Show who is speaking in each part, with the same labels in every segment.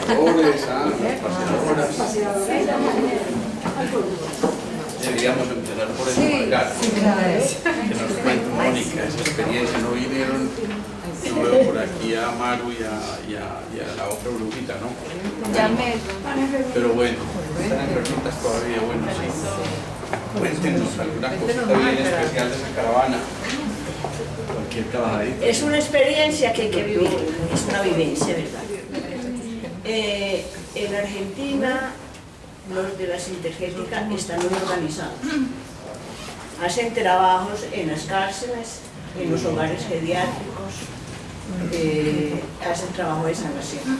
Speaker 1: paseadores, las paseadoras. Deberíamos empezar por el Margar, que nos cuente Mónica esa experiencia. No vinieron, no veo por aquí a Maru y a la otra brujita, ¿no? Pero bueno, están enfermitas todavía, bueno, sí. Cuéntenos alguna cosita bien especial de esa caravana. Cualquier trabajadita.
Speaker 2: Es una experiencia que hay que vivir, es una vivencia, ¿verdad? En Argentina, los de la Sintergética están muy organizados. Hacen trabajos en las cárceles, en los hogares geriátricos, hacen trabajo de sanación.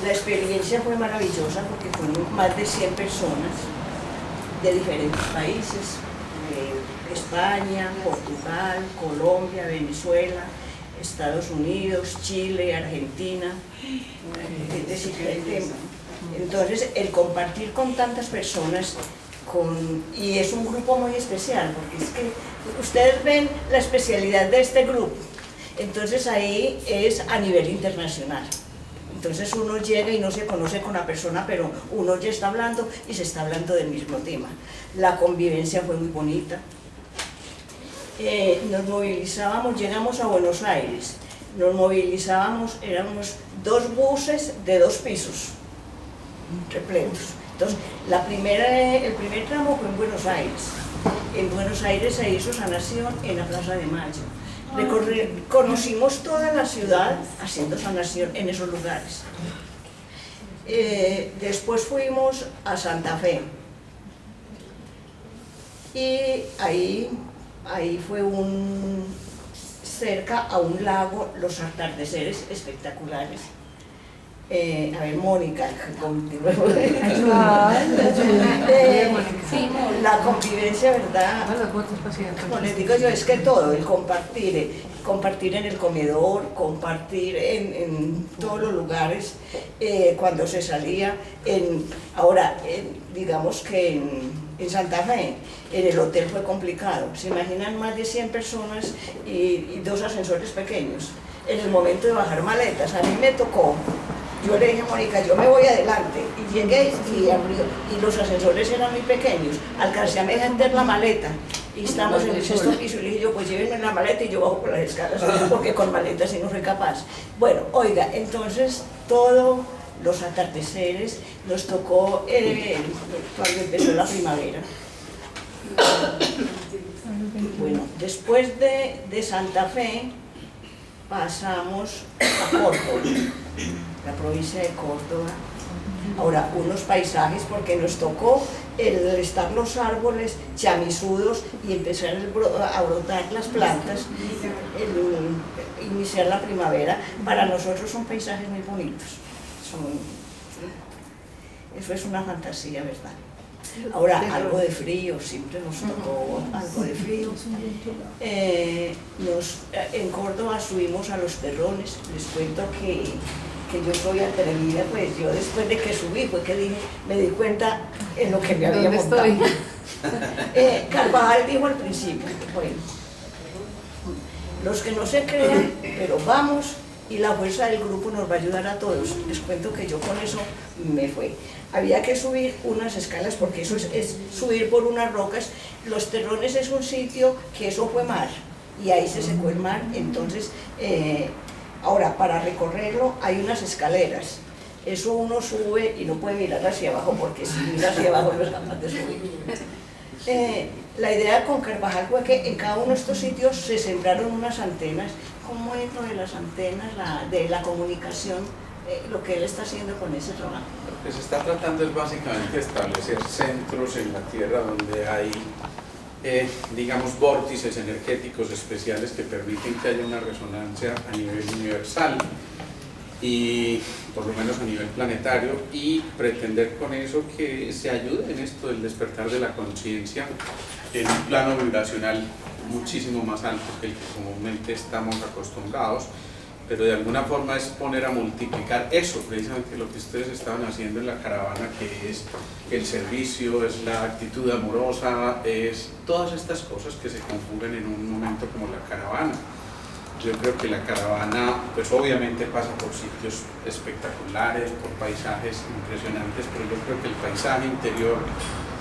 Speaker 2: La experiencia fue maravillosa porque fueron más de 100 personas de diferentes países, España, Portugal, Colombia, Venezuela, Estados Unidos, Chile, Argentina, es decir, el tema. Entonces, el compartir con tantas personas, y es un grupo muy especial, porque es que ustedes ven la especialidad de este grupo, entonces ahí es a nivel internacional. Entonces uno llega y no se conoce con la persona, pero uno ya está hablando y se está hablando del mismo tema. La convivencia fue muy bonita. Nos movilizábamos, llegamos a Buenos Aires, nos movilizábamos, éramos 2 buses de 2 pisos, repletos. Entonces, el primer tramo fue en Buenos Aires. En Buenos Aires se hizo sanación en la Plaza de Mayo. Conocimos toda la ciudad haciendo sanación en esos lugares. Después fuimos a Santa Fe. Y ahí fue cerca a un lago, los atardeceres espectaculares. A ver, Mónica, la convivencia, ¿verdad? Como les digo yo, es que todo, el compartir en el comedor, compartir en todos los lugares, cuando se salía, digamos que en Santa Fe, en el hotel fue complicado. Se imaginan más de 100 personas y 2 ascensores pequeños. En el momento de bajar maletas, a mí me tocó. Yo le dije a Mónica, yo me voy adelante, y llegué y abrió, y los ascensores eran muy pequeños, alcancé a meter la maleta, y estamos en el 6º piso, y le dije yo, pues llévenme la maleta y yo bajo por las escalas, porque con maletas sí no soy capaz. Bueno, oiga, entonces todos los atardeceres nos tocó cuando empezó la primavera. Bueno, después de Santa Fe, pasamos a Córdoba, la provincia de Córdoba. Ahora, unos paisajes, porque nos tocó el estar los árboles chamisudos y empezar a brotar las plantas, iniciar la primavera. Para nosotros son paisajes muy bonitos. Eso es una fantasía, ¿verdad? Ahora, algo de frío, siempre nos tocó algo de frío. En Córdoba subimos a los terrones. Les cuento que yo soy atrevida, pues yo después de que subí fue que me di cuenta en lo que me había montado. Carvajal dijo al principio, bueno, los que no se crean, pero vamos, y la fuerza del grupo nos va a ayudar a todos. Les cuento que yo con eso me fue. Había que subir unas escalas, porque eso es subir por unas rocas. Los Terrones es un sitio que eso fue mar, y ahí se secó el mar. Entonces, ahora, para recorrerlo hay unas escaleras. Eso uno sube y no puede mirar hacia abajo, porque si mira hacia abajo no es capaz de subir. La idea con Carvajal fue que en cada uno de estos sitios se sembraron unas antenas. ¿Cómo es lo de las antenas, de la comunicación, lo que él está haciendo con ese trabajo?
Speaker 1: Lo que se está tratando es básicamente establecer centros en la Tierra donde hay, digamos, vórtices energéticos especiales que permiten que haya una resonancia a nivel universal y por lo menos a nivel planetario, y pretender con eso que se ayude en esto del despertar de la conciencia en un plano vibracional muchísimo más alto que el que comúnmente estamos acostumbrados, pero de alguna forma es poner a multiplicar eso, precisamente lo que ustedes estaban haciendo en la caravana, que es el servicio, es la actitud amorosa, es todas estas cosas que se conjugan en un momento como la caravana. Yo creo que la caravana, pues obviamente pasa por sitios espectaculares, por paisajes impresionantes, pero yo creo que el paisaje interior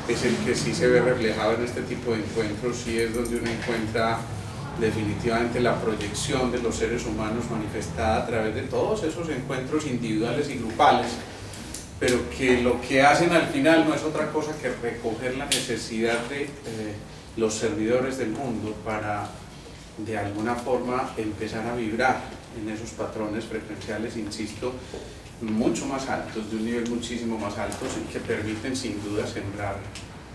Speaker 1: es el que sí se ve reflejado en este tipo de encuentros y es donde uno encuentra definitivamente la proyección de los seres humanos manifestada a través de todos esos encuentros individuales y grupales, pero que lo que hacen al final no es otra cosa que recoger la necesidad de los servidores del mundo para de alguna forma empezar a vibrar en esos patrones frecuenciales, insisto, mucho más altos, de un nivel muchísimo más alto y que permiten sin duda sembrar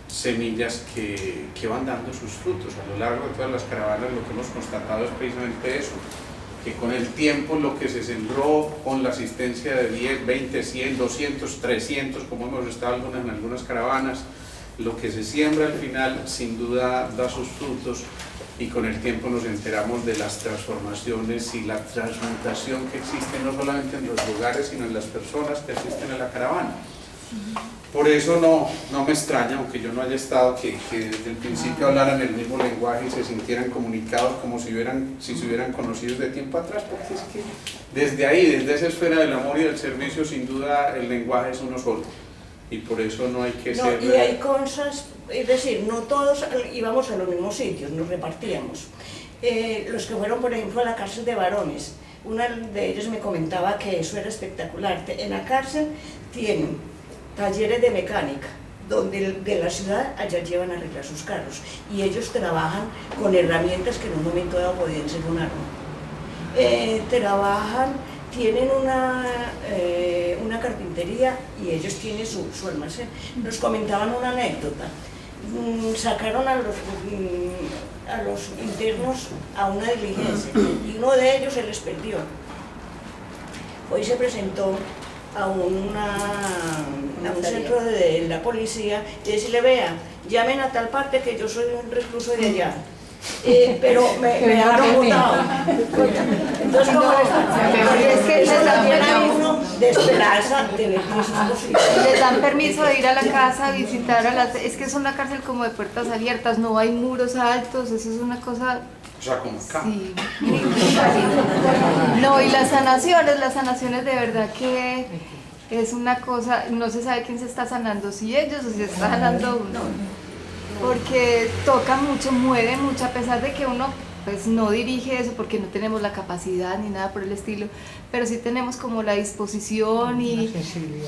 Speaker 1: semillas que van dando sus frutos. A lo largo de todas las caravanas lo que hemos constatado es precisamente eso, que con el tiempo lo que se sembró con la asistencia de 10, 20, 100, 200, 300, como hemos estado en algunas caravanas, lo que se siembra al final sin duda da sus frutos y con el tiempo nos enteramos de las transformaciones y la transmutación que existe no solamente en los lugares sino en las personas que asisten a la caravana. Por eso no me extraña, aunque yo no haya estado, que desde el principio hablaran el mismo lenguaje y se sintieran comunicados como si se hubieran conocido de tiempo atrás, porque es que desde ahí, desde esa esfera del amor y del servicio, sin duda el lenguaje es uno solo. Y por eso no hay que ser...
Speaker 2: Y hay cosas, es decir, no todos íbamos a los mismos sitios, nos repartíamos. Los que fueron, por ejemplo, a la cárcel de varones, una de ellos me comentaba que eso era espectacular. En la cárcel tienen talleres de mecánica, donde de la ciudad allá llevan a arreglar sus carros. Y ellos trabajan con herramientas que en un momento dado podían ser un arma. Tienen una carpintería y ellos tienen su almacén. Nos comentaban una anécdota. Sacaron a los internos a una diligencia y uno de ellos se les perdió. Hoy se presentó a un centro de la policía y decirle: vea, llamen a tal parte que yo soy un recluso de allá. Pero me dejaron botado. Entonces, ¿cómo es que les dan permiso de esperanza de ver
Speaker 3: les dan permiso de ir a la casa a visitar a las... Es que es una cárcel como de puertas abiertas, no hay muros altos, eso es una cosa...
Speaker 1: O sea, como acá.
Speaker 3: Sí. No, y las sanaciones de verdad que es una cosa, no se sabe quién se está sanando, si ellos o si se está sanando uno. Porque toca mucho, mueve mucho, a pesar de que uno pues no dirige eso porque no tenemos la capacidad ni nada por el estilo, pero sí tenemos como la disposición y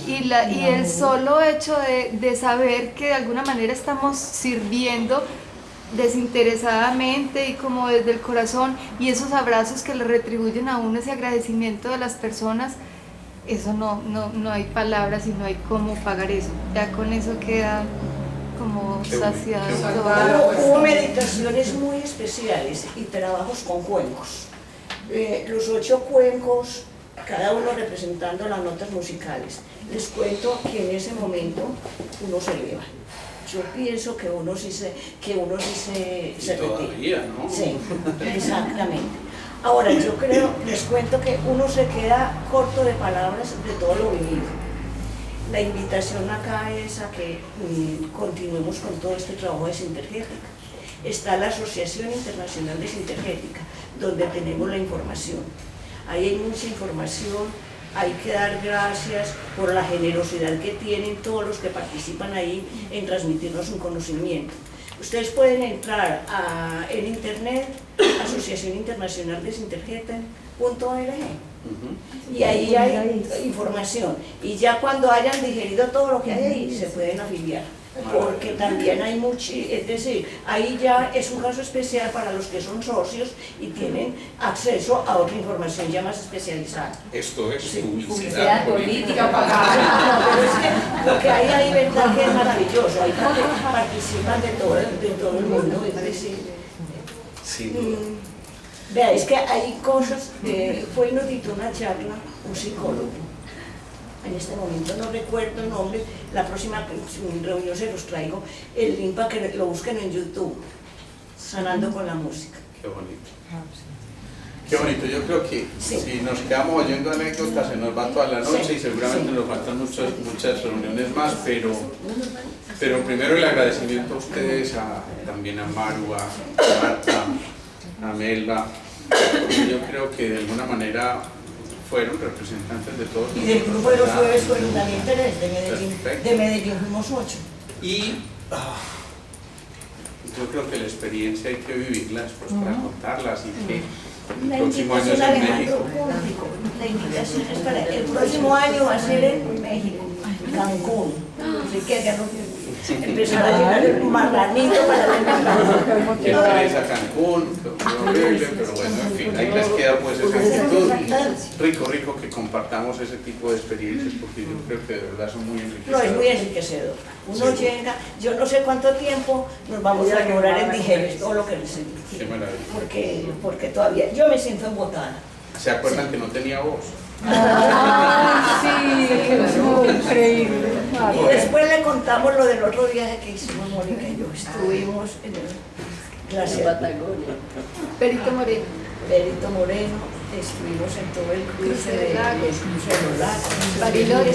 Speaker 3: el solo hecho de saber que de alguna manera estamos sirviendo desinteresadamente y como desde el corazón, y esos abrazos que le retribuyen a uno ese agradecimiento de las personas, eso no hay palabras y no hay cómo pagar eso, ya con eso queda como saciado.
Speaker 2: Hubo meditaciones muy especiales y trabajos con cuencos. Los 8 cuencos, cada uno representando las notas musicales. Les cuento que en ese momento uno se eleva. Yo pienso que uno sí se retira.
Speaker 1: Todavía, ¿no?
Speaker 2: Sí, exactamente. Ahora, yo creo, les cuento que uno se queda corto de palabras de todo lo vivido. La invitación acá es a que continuemos con todo este trabajo de Sintergética. Está la Asociación Internacional de Sintergética, donde tenemos la información. Ahí hay mucha información, hay que dar gracias por la generosidad que tienen todos los que participan ahí en transmitirnos un conocimiento. Ustedes pueden entrar en internet, Asociación Internacional de Sintergética.org. Y ahí hay información, y ya cuando hayan digerido todo lo que hay ahí se pueden afiliar, porque también hay mucho, es decir, ahí ya es un caso especial para los que son socios y tienen acceso a otra información ya más especializada.
Speaker 1: Esto es
Speaker 4: publicidad política.
Speaker 2: Pero es que lo que hay ahí, verdad que es maravilloso, ahí participan de todo el mundo, es decir, vea, es que hay cosas, fue y nos dictó una charla un psicólogo, en este momento no recuerdo el nombre, la próxima reunión se los traigo, el link para que lo busquen en YouTube, Sanando con la Música.
Speaker 1: Qué bonito. Qué bonito, yo creo que si nos quedamos oyendo anécdotas se nos va toda la noche y seguramente nos faltan muchas reuniones más, pero primero el agradecimiento a ustedes, también a Maru, a Marta, a Melba, porque yo creo que de alguna manera fueron representantes de todos.
Speaker 2: Y del grupo de los jueves fueron también 3, de Medellín.
Speaker 1: Perfecto.
Speaker 2: De Medellín fuimos 8.
Speaker 1: Y yo creo que la experiencia hay que vivirla después para contarla, así que
Speaker 2: La
Speaker 1: el próximo año es
Speaker 2: invitación,
Speaker 1: en
Speaker 2: Alejandro
Speaker 1: México.
Speaker 2: Público. La invitación es para el próximo año, va a ser en México, Cancún. Así que ya no empezar a llenar el marranito para la
Speaker 1: Que interesa Cancún, fue horrible, pero bueno, en fin, ahí les queda pues esa actitud. Rico que compartamos ese tipo de experiencias, porque yo creo que de verdad son muy
Speaker 2: No,
Speaker 1: enriquecedoras.
Speaker 2: es muy enriquecedor. Uno
Speaker 1: Sí.
Speaker 2: llega, yo no sé cuánto tiempo nos vamos a lograr en digerir todo lo que necesitamos.
Speaker 1: Qué maravilla.
Speaker 2: Porque todavía, yo me siento embotada.
Speaker 1: ¿Se acuerdan que no tenía voz?
Speaker 3: Increíble.
Speaker 2: Y después le contamos lo del otro viaje que hicimos Mónica y yo. Estuvimos en el glaciar
Speaker 3: Perito Moreno.
Speaker 2: Perito Moreno, estuvimos en todo el cruce de los cruces de los lagos,
Speaker 3: Bariloche.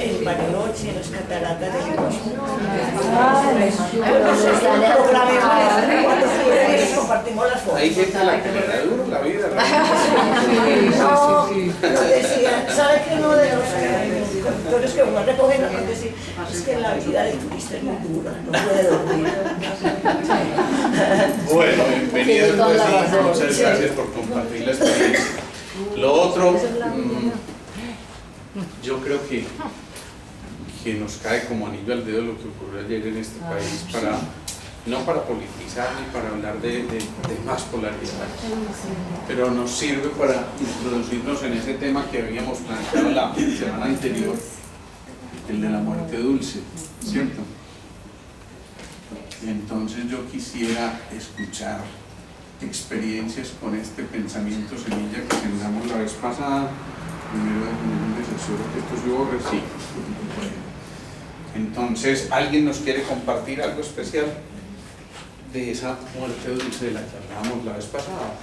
Speaker 2: en Bariloche, en las cataratas del Iguazú. Cuando quieran, compartimos las fotos.
Speaker 1: Hay gente a la que le da duro la vida.
Speaker 2: No, nos decía, ¿sabe que uno de los conductores que uno recoge nos decía, es que la vida de turista es muy dura, no puede dormir?
Speaker 1: Bueno, bienvenidos, pues, sí, muchas gracias por compartir la experiencia. Lo otro, yo creo que nos cae como anillo al dedo lo que ocurrió ayer en este país, no para politizar ni para hablar de más polaridad, pero nos sirve para introducirnos en ese tema que habíamos planteado la semana anterior, el de la muerte dulce, ¿cierto? Entonces yo quisiera escuchar experiencias con este pensamiento semilla que sembramos la vez pasada. Primero un desasuro que esto se borre, sí. Entonces, ¿alguien nos quiere compartir algo especial de esa muerte dulce de la que hablábamos la vez pasada?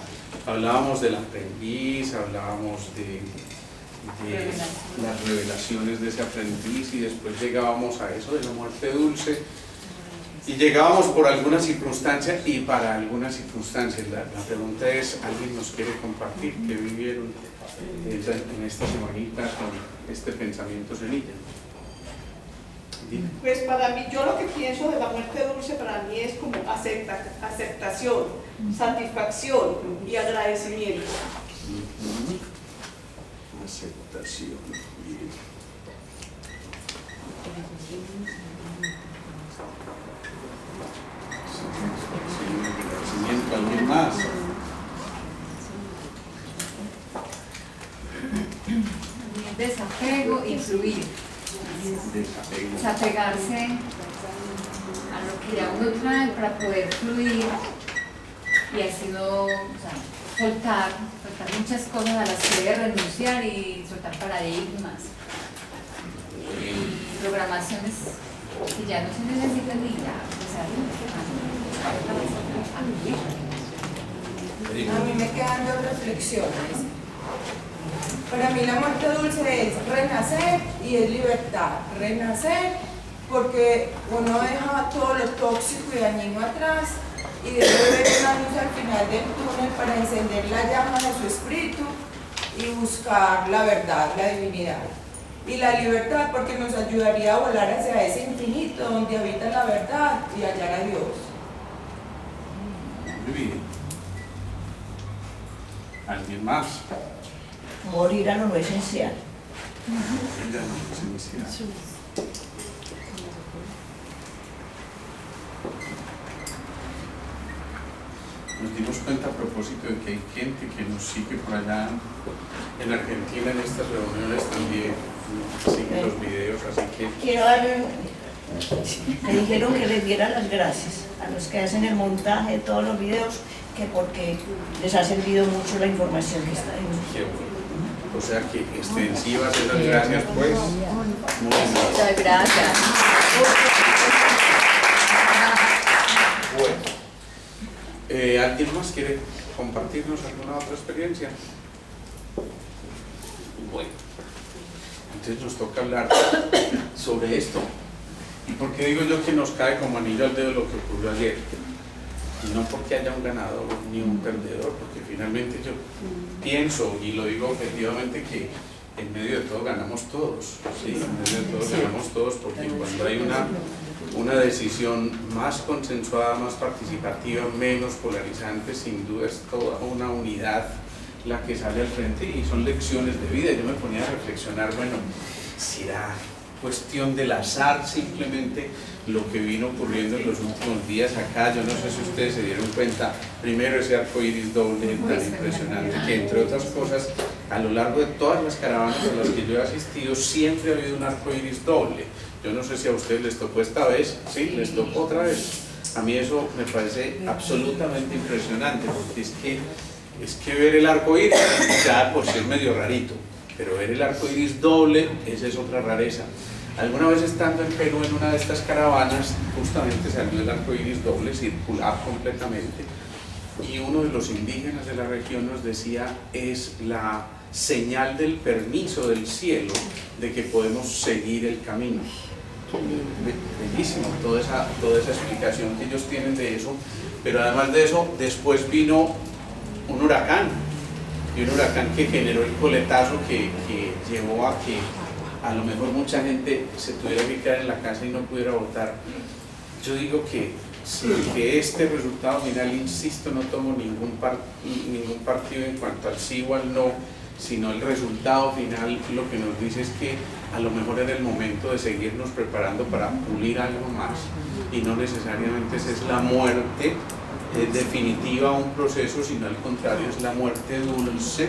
Speaker 1: Hablábamos del aprendiz, hablábamos de las revelaciones de ese aprendiz, y después llegábamos a eso de la muerte dulce, y llegábamos por alguna circunstancia y para algunas circunstancias. La pregunta es, ¿alguien nos quiere compartir qué vivieron en esta semanita con este pensamiento semilla?
Speaker 5: Pues para mí, yo lo que pienso de la muerte dulce para mí es como aceptación, satisfacción y agradecimiento.
Speaker 1: Aceptación. Bien. Agradecimiento. ¿Alguien más?
Speaker 4: Desapego y fluir.
Speaker 1: Desapego.
Speaker 4: Desapegarse a lo que ya uno trae para poder fluir y así no, o sea, soltar muchas cosas a las que debe renunciar y soltar paradigmas y programaciones que ya no se necesitan y ya empezar
Speaker 6: A mí me quedan dos reflexiones. Para mí la muerte dulce es renacer y es libertad. Renacer porque uno deja todo lo tóxico y dañino atrás y debe ver una luz al final del túnel para encender la llama de su espíritu y buscar la verdad, la divinidad. Y la libertad porque nos ayudaría a volar hacia ese infinito donde habita la verdad y hallar a Dios.
Speaker 1: Muy bien. ¿Alguien más?
Speaker 2: Morir a lo no esencial.
Speaker 1: Ya no se inicia. Nos dimos cuenta a propósito de que hay gente que nos sigue por allá en Argentina en estas reuniones también, sigue los videos, así que
Speaker 2: Quiero darle, me dijeron que les diera las gracias a los que hacen el montaje de todos los videos, que porque les ha servido mucho la información que está ahí.
Speaker 1: qué bueno. O sea que extensivas esas gracias, pues. Muy bien.
Speaker 4: Muchas gracias.
Speaker 1: Bueno. ¿Alguien más quiere compartirnos alguna otra experiencia? Bueno. Entonces nos toca hablar sobre esto. ¿Y por qué digo yo que nos cae como anillo al dedo lo que ocurrió ayer? y no porque haya un ganador ni un perdedor, porque finalmente yo pienso y lo digo objetivamente que en medio de todo ganamos todos, ¿sí? En medio de todo ganamos todos, porque cuando hay una decisión más consensuada, más participativa, menos polarizante, sin duda es toda una unidad la que sale al frente y son lecciones de vida. Yo me ponía a reflexionar, bueno, ¿será cuestión del azar simplemente lo que vino ocurriendo en los últimos días acá? Yo no sé si ustedes se dieron cuenta, primero ese arco iris doble tan impresionante, que entre otras cosas, a lo largo de todas las caravanas a las que yo he asistido, siempre ha habido un arco iris doble. Yo no sé si a ustedes les tocó esta vez, sí, les tocó otra vez. A mí eso me parece absolutamente impresionante, porque es que ver el arco iris, ya por ser medio rarito, pero ver el arco iris doble, esa es otra rareza. Alguna vez estando en Perú en una de estas caravanas, justamente salió el arco iris doble, circular completamente, y uno de los indígenas de la región nos decía, es la señal del permiso del cielo de que podemos seguir el camino. Bellísimo toda esa explicación que ellos tienen de eso, pero además de eso, después vino un huracán, y un huracán que generó el coletazo que llevó a que a lo mejor mucha gente se tuviera que quedar en la casa y no pudiera votar. Yo digo que este resultado final, insisto, no tomo ningún partido en cuanto al sí o al no, sino el resultado final lo que nos dice es que a lo mejor era el momento de seguirnos preparando para pulir algo más, y no necesariamente esa es la muerte definitiva a un proceso, sino al contrario, es la muerte dulce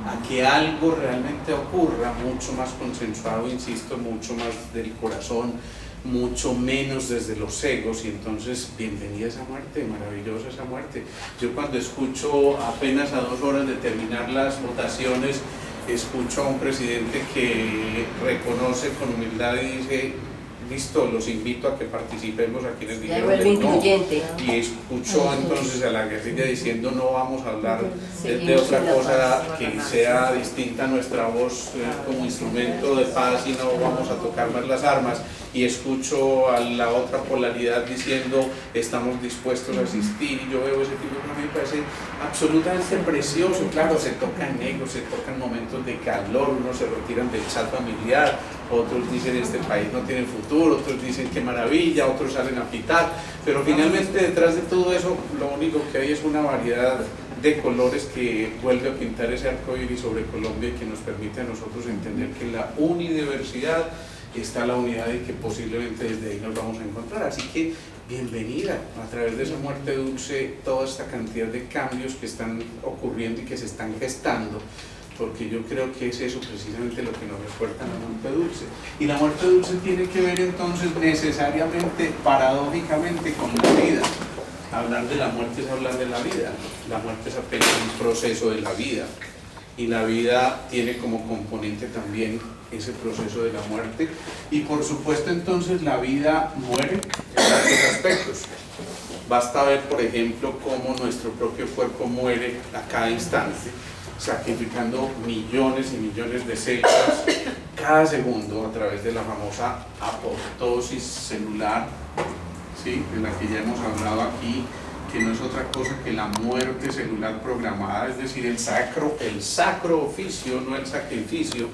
Speaker 1: a que algo realmente ocurra, mucho más consensuado, insisto, mucho más del corazón, mucho menos desde los egos. Y entonces, bienvenida esa muerte, maravillosa esa muerte. Yo cuando escucho, apenas a 2 horas de terminar las votaciones, escucho a un presidente que reconoce con humildad y dice, listo, los invito a que participemos, a quienes dijeron no, y escucho entonces a la guerrilla diciendo no vamos a hablar de otra cosa que sea distinta a nuestra voz como instrumento de paz, y no vamos a tocar más las armas, y escucho a la otra polaridad diciendo estamos dispuestos a asistir, y yo veo ese tipo de cosas, me parece absolutamente precioso. Claro, se tocan egos, se tocan momentos de calor, unos se retiran del chat familiar, otros dicen este país no tiene futuro, otros dicen qué maravilla, otros salen a pitar, pero finalmente detrás de todo eso lo único que hay es una variedad de colores que vuelve a pintar ese arco iris sobre Colombia y que nos permite a nosotros entender que en la unidiversidad está la unidad y que posiblemente desde ahí nos vamos a encontrar. Así que bienvenida a través de esa muerte dulce toda esta cantidad de cambios que están ocurriendo y que se están gestando, porque yo creo que es eso precisamente lo que nos recuerda la muerte dulce. Y la muerte dulce tiene que ver entonces necesariamente, paradójicamente, con la vida. Hablar de la muerte es hablar de la vida. La muerte es apenas un proceso de la vida, y la vida tiene como componente también ese proceso de la muerte, y por supuesto entonces la vida muere en varios aspectos. Basta ver, por ejemplo, cómo nuestro propio cuerpo muere a cada instante, sacrificando millones y millones de células cada segundo a través de la famosa apoptosis celular, ¿sí?, de la que ya hemos hablado aquí, que no es otra cosa que la muerte celular programada, es decir, el sacro oficio, no el sacrificio,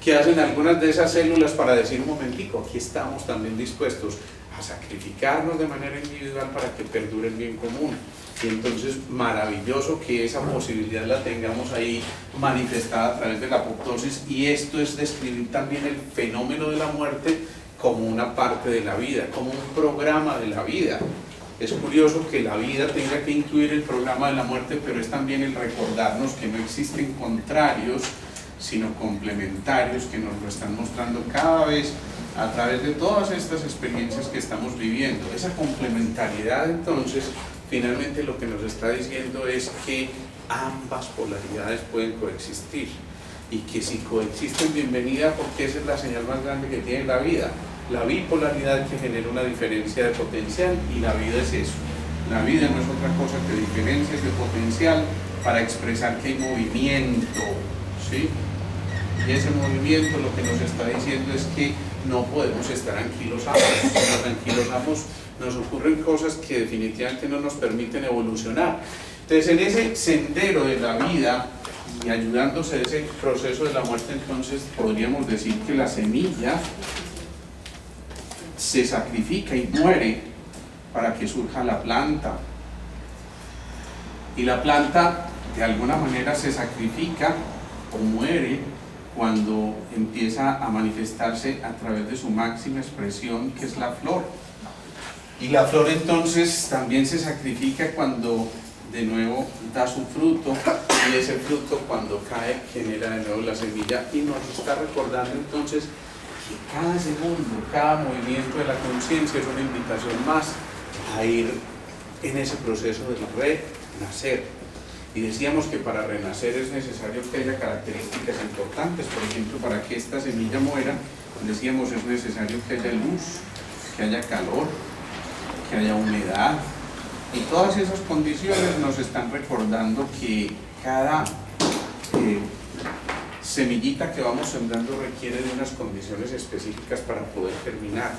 Speaker 1: que hacen algunas de esas células para decir un momentico, aquí estamos también dispuestos a sacrificarnos de manera individual para que perdure el bien común. Y entonces maravilloso que esa posibilidad la tengamos ahí manifestada a través de la apoptosis, y esto es describir también el fenómeno de la muerte como una parte de la vida, como un programa de la vida. Es curioso que la vida tenga que incluir el programa de la muerte, pero es también el recordarnos que no existen contrarios, sino complementarios, que nos lo están mostrando cada vez a través de todas estas experiencias que estamos viviendo. Esa complementariedad, entonces, finalmente lo que nos está diciendo es que ambas polaridades pueden coexistir, y que si coexisten, bienvenida, porque esa es la señal más grande que tiene la vida. La bipolaridad que genera una diferencia de potencial, y la vida es eso. La vida no es otra cosa que diferencias de potencial para expresar que hay movimiento, ¿sí? Y ese movimiento lo que nos está diciendo es que no podemos estar anquilosamos. Si nos anquilosamos, nos ocurren cosas que definitivamente no nos permiten evolucionar. Entonces, en ese sendero de la vida y ayudándose de ese proceso de la muerte, entonces podríamos decir que la semilla se sacrifica y muere para que surja la planta. Y la planta de alguna manera se sacrifica o muere cuando empieza a manifestarse a través de su máxima expresión, que es la flor. Y la flor entonces también se sacrifica cuando de nuevo da su fruto, y ese fruto cuando cae genera de nuevo la semilla, y nos está recordando entonces que cada segundo, cada movimiento de la conciencia es una invitación más a ir en ese proceso de renacer. Y decíamos que para renacer es necesario que haya características importantes. Por ejemplo, para que esta semilla muera, decíamos, es necesario que haya luz, que haya calor, que haya humedad, y todas esas condiciones nos están recordando que cada semillita que vamos sembrando requiere de unas condiciones específicas para poder germinar.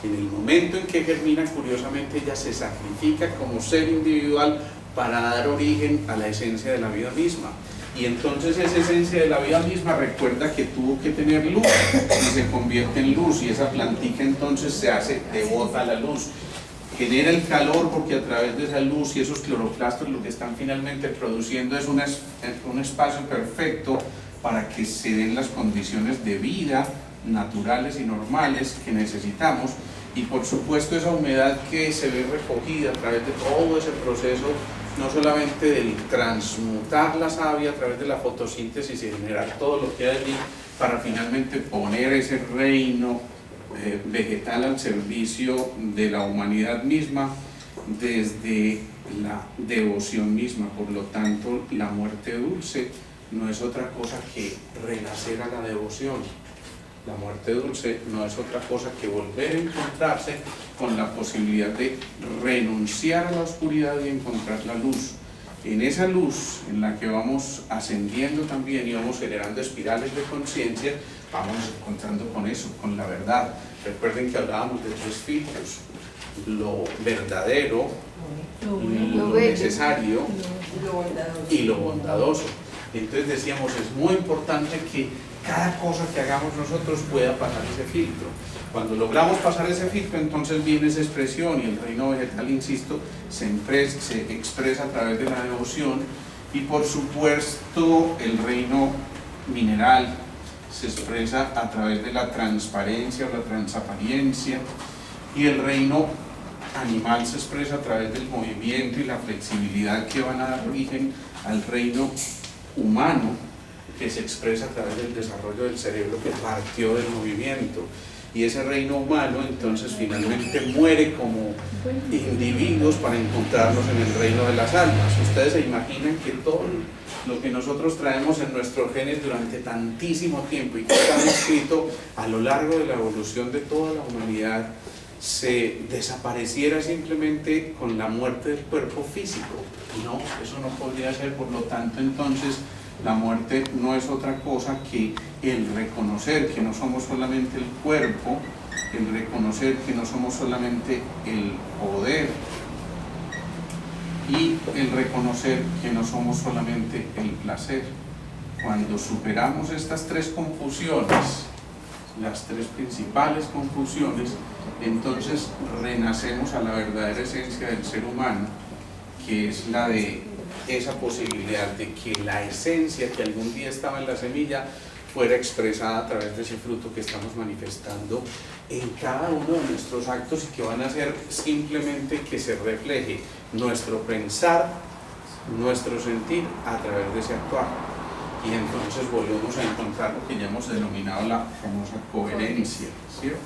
Speaker 1: En el momento en que germina, curiosamente, ella se sacrifica como ser individual para dar origen a la esencia de la vida misma. Y entonces esa esencia de la vida misma recuerda que tuvo que tener luz y se convierte en luz, y esa plantica entonces se hace devota a la luz. Genera el calor porque a través de esa luz y esos cloroplastos lo que están finalmente produciendo es un espacio perfecto para que se den las condiciones de vida naturales y normales que necesitamos. Y por supuesto esa humedad que se ve recogida a través de todo ese proceso, no solamente del transmutar la savia a través de la fotosíntesis y generar todo lo que hay allí para finalmente poner ese reino vegetal al servicio de la humanidad misma desde la devoción misma. Por lo tanto, la muerte dulce no es otra cosa que renacer a la devoción. La muerte dulce no es otra cosa que volver a encontrarse con la posibilidad de renunciar a la oscuridad y encontrar la luz. En esa luz en la que vamos ascendiendo también y vamos generando espirales de conciencia, vamos encontrando con eso, con la verdad. Recuerden que hablábamos de 3 filtros: lo verdadero, lo necesario y lo bondadoso. Entonces decíamos, es muy importante que cada cosa que hagamos nosotros pueda pasar ese filtro. Cuando logramos pasar ese filtro, entonces viene esa expresión, y el reino vegetal, insisto, se expresa a través de la devoción, y por supuesto el reino mineral se expresa a través de la transparencia o la transaparencia, y el reino animal se expresa a través del movimiento y la flexibilidad que van a dar origen al reino humano, que se expresa a través del desarrollo del cerebro que partió del movimiento. Y ese reino humano entonces finalmente muere como individuos para encontrarnos en el reino de las almas. Ustedes se imaginan que todo lo que nosotros traemos en nuestros genes durante tantísimo tiempo y que está escrito a lo largo de la evolución de toda la humanidad se desapareciera simplemente con la muerte del cuerpo físico. No, eso no podría ser. Por lo tanto, entonces la muerte no es otra cosa que el reconocer que no somos solamente el cuerpo, el reconocer que no somos solamente el poder, y el reconocer que no somos solamente el placer. Cuando superamos estas 3 confusiones, las 3 principales confusiones, entonces renacemos a la verdadera esencia del ser humano, que es la de esa posibilidad de que la esencia que algún día estaba en la semilla fuera expresada a través de ese fruto que estamos manifestando en cada uno de nuestros actos, y que van a ser simplemente que se refleje nuestro pensar, nuestro sentir a través de ese actuar. Y entonces volvemos a encontrar lo que ya hemos denominado la famosa coherencia, ¿cierto?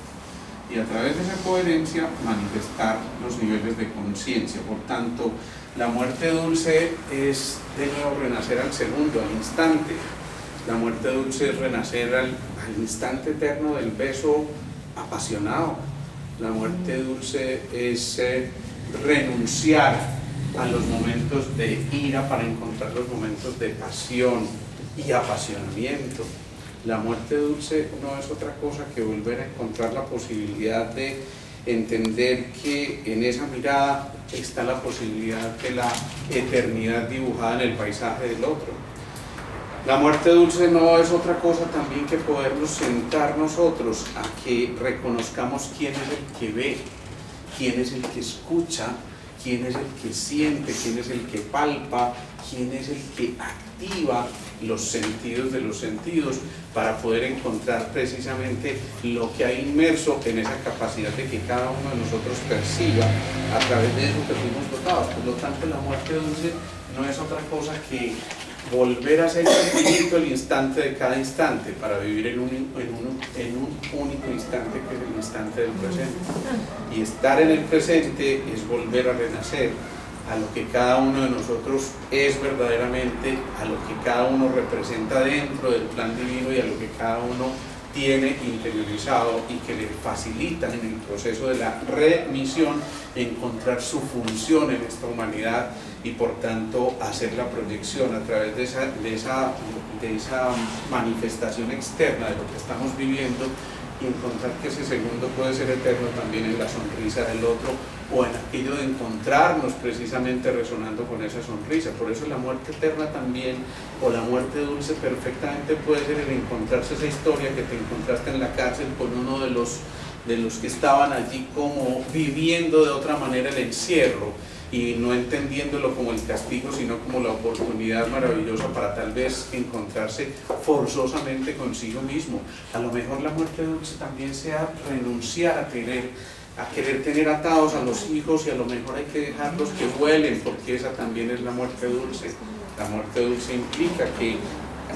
Speaker 1: Y a través de esa coherencia manifestar los niveles de conciencia. Por tanto, la muerte dulce es de nuevo renacer al segundo, al instante. La muerte dulce es renacer al instante eterno del beso apasionado. La muerte dulce es renunciar a los momentos de ira para encontrar los momentos de pasión y apasionamiento. La muerte dulce no es otra cosa que volver a encontrar la posibilidad de entender que en esa mirada está la posibilidad de la eternidad dibujada en el paisaje del otro. La muerte dulce no es otra cosa también que podernos sentar nosotros a que reconozcamos quién es el que ve, quién es el que escucha, quién es el que siente, quién es el que palpa, quién es el que activa los sentidos de los sentidos para poder encontrar precisamente lo que hay inmerso en esa capacidad de que cada uno de nosotros perciba a través de eso que fuimos dotados. Por lo tanto, la muerte dulce no es otra cosa que volver a ser infinito el instante de cada instante para vivir en un único instante, que es el instante del presente. Y estar en el presente es volver a renacer a lo que cada uno de nosotros es verdaderamente, a lo que cada uno representa dentro del plan divino y a lo que cada uno tiene interiorizado y que le facilitan en el proceso de la remisión encontrar su función en esta humanidad y por tanto hacer la proyección a través de esa manifestación externa de lo que estamos viviendo y encontrar que ese segundo puede ser eterno también en la sonrisa del otro o en aquello de encontrarnos precisamente resonando con esa sonrisa. Por eso la muerte eterna también, o la muerte dulce perfectamente puede ser el encontrarse esa historia que te encontraste en la cárcel con uno de los que estaban allí como viviendo de otra manera el encierro y no entendiéndolo como el castigo, sino como la oportunidad maravillosa para tal vez encontrarse forzosamente consigo mismo. A lo mejor la muerte dulce también sea renunciar a querer tener atados a los hijos y a lo mejor hay que dejarlos que vuelen, porque esa también es la muerte dulce. La muerte dulce implica que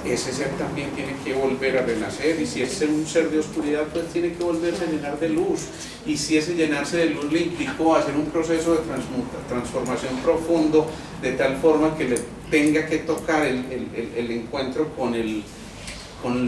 Speaker 1: ese ser también tiene que volver a renacer y si es un ser de oscuridad pues tiene que volverse a llenar de luz y si ese llenarse de luz le implicó hacer un proceso de transformación profundo de tal forma que le tenga que tocar el encuentro con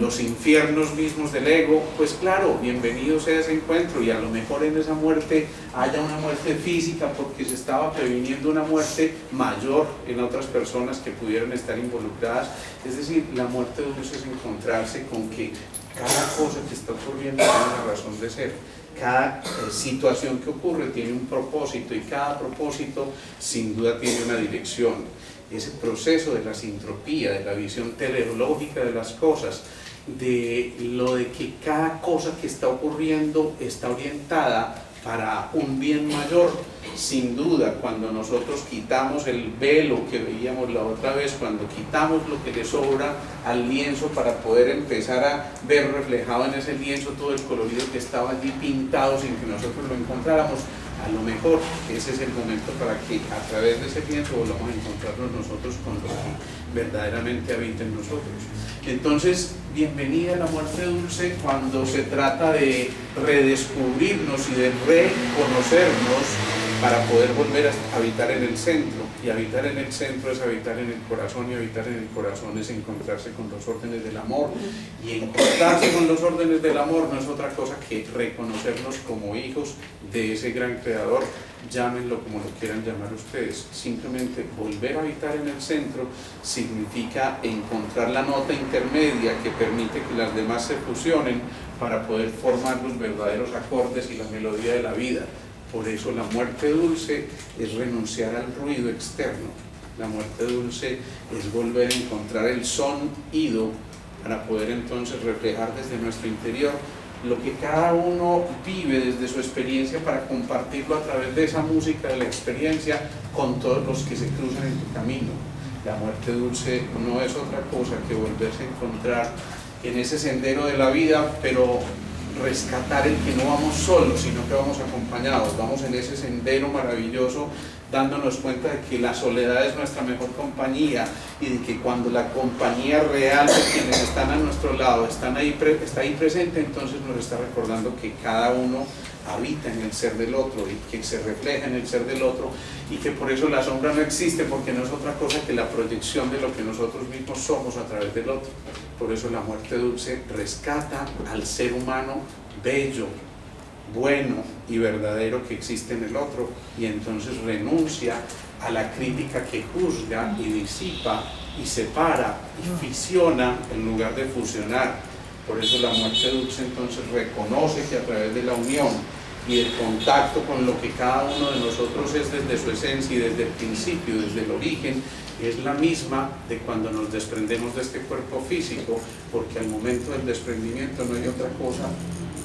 Speaker 1: los infiernos mismos del ego, pues claro, bienvenido sea ese encuentro y a lo mejor en esa muerte haya una muerte física porque se estaba previniendo una muerte mayor en otras personas que pudieran estar involucradas. Es decir, la muerte dulce es encontrarse con que cada cosa que está ocurriendo tiene una razón de ser. Cada situación que ocurre tiene un propósito y cada propósito sin duda tiene una dirección. Ese proceso de la sintropía, de la visión teleológica de las cosas, de lo de que cada cosa que está ocurriendo está orientada para un bien mayor. Sin duda, cuando nosotros quitamos el velo que veíamos la otra vez, cuando quitamos lo que le sobra al lienzo para poder empezar a ver reflejado en ese lienzo todo el colorido que estaba allí pintado sin que nosotros lo encontráramos, a lo mejor ese es el momento para que a través de ese lienzo volvamos a encontrarnos nosotros con lo que verdaderamente habita en nosotros. Entonces, bienvenida a la muerte dulce cuando se trata de redescubrirnos y de reconocernos para poder volver a habitar en el centro. Y habitar en el centro es habitar en el corazón, y habitar en el corazón es encontrarse con los órdenes del amor. Y encontrarse con los órdenes del amor no es otra cosa que reconocernos como hijos de ese gran creador, llámenlo como lo quieran llamar ustedes. Simplemente volver a habitar en el centro significa encontrar la nota intermedia que permite que las demás se fusionen para poder formar los verdaderos acordes y la melodía de la vida. Por eso la muerte dulce es renunciar al ruido externo. La muerte dulce es volver a encontrar el sonido para poder entonces reflejar desde nuestro interior lo que cada uno vive desde su experiencia para compartirlo a través de esa música de la experiencia con todos los que se cruzan en tu camino. La muerte dulce no es otra cosa que volverse a encontrar en ese sendero de la vida, pero rescatar el que no vamos solos, sino que vamos acompañados, vamos en ese sendero maravilloso dándonos cuenta de que la soledad es nuestra mejor compañía y de que cuando la compañía real de quienes están a nuestro lado está ahí presente, entonces nos está recordando que cada uno habita en el ser del otro y que se refleja en el ser del otro y que por eso la sombra no existe, porque no es otra cosa que la proyección de lo que nosotros mismos somos a través del otro. Por eso la muerte dulce rescata al ser humano bello, bueno y verdadero que existe en el otro y entonces renuncia a la crítica que juzga y disipa y separa y fisiona en lugar de fusionar. Por eso la muerte dulce entonces reconoce que a través de la unión y el contacto con lo que cada uno de nosotros es desde su esencia y desde el principio, desde el origen, es la misma de cuando nos desprendemos de este cuerpo físico, porque al momento del desprendimiento no hay otra cosa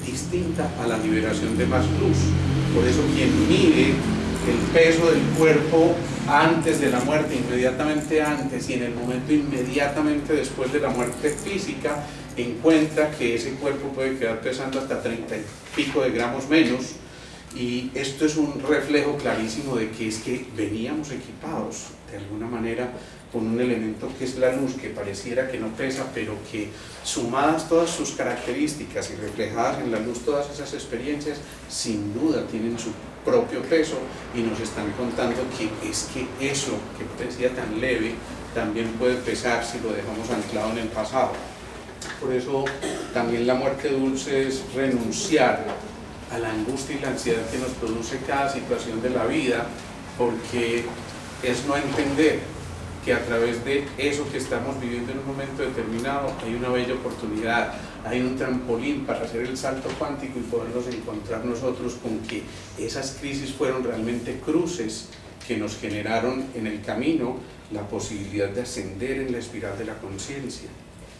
Speaker 1: distinta a la liberación de más luz. Por eso quien mide el peso del cuerpo antes de la muerte, inmediatamente antes y en el momento inmediatamente después de la muerte física, encuentra que ese cuerpo puede quedar pesando hasta 30 y pico de gramos menos, y esto es un reflejo clarísimo de que es que veníamos equipados de alguna manera con un elemento que es la luz, que pareciera que no pesa, pero que sumadas todas sus características y reflejadas en la luz todas esas experiencias, sin duda tienen su propio peso, y nos están contando que es que eso que parecía tan leve también puede pesar si lo dejamos anclado en el pasado. Por eso también la muerte dulce es renunciar a la angustia y la ansiedad que nos produce cada situación de la vida, porque es no entender que a través de eso que estamos viviendo en un momento determinado hay una bella oportunidad, hay un trampolín para hacer el salto cuántico y podernos encontrar nosotros con que esas crisis fueron realmente cruces que nos generaron en el camino la posibilidad de ascender en la espiral de la conciencia.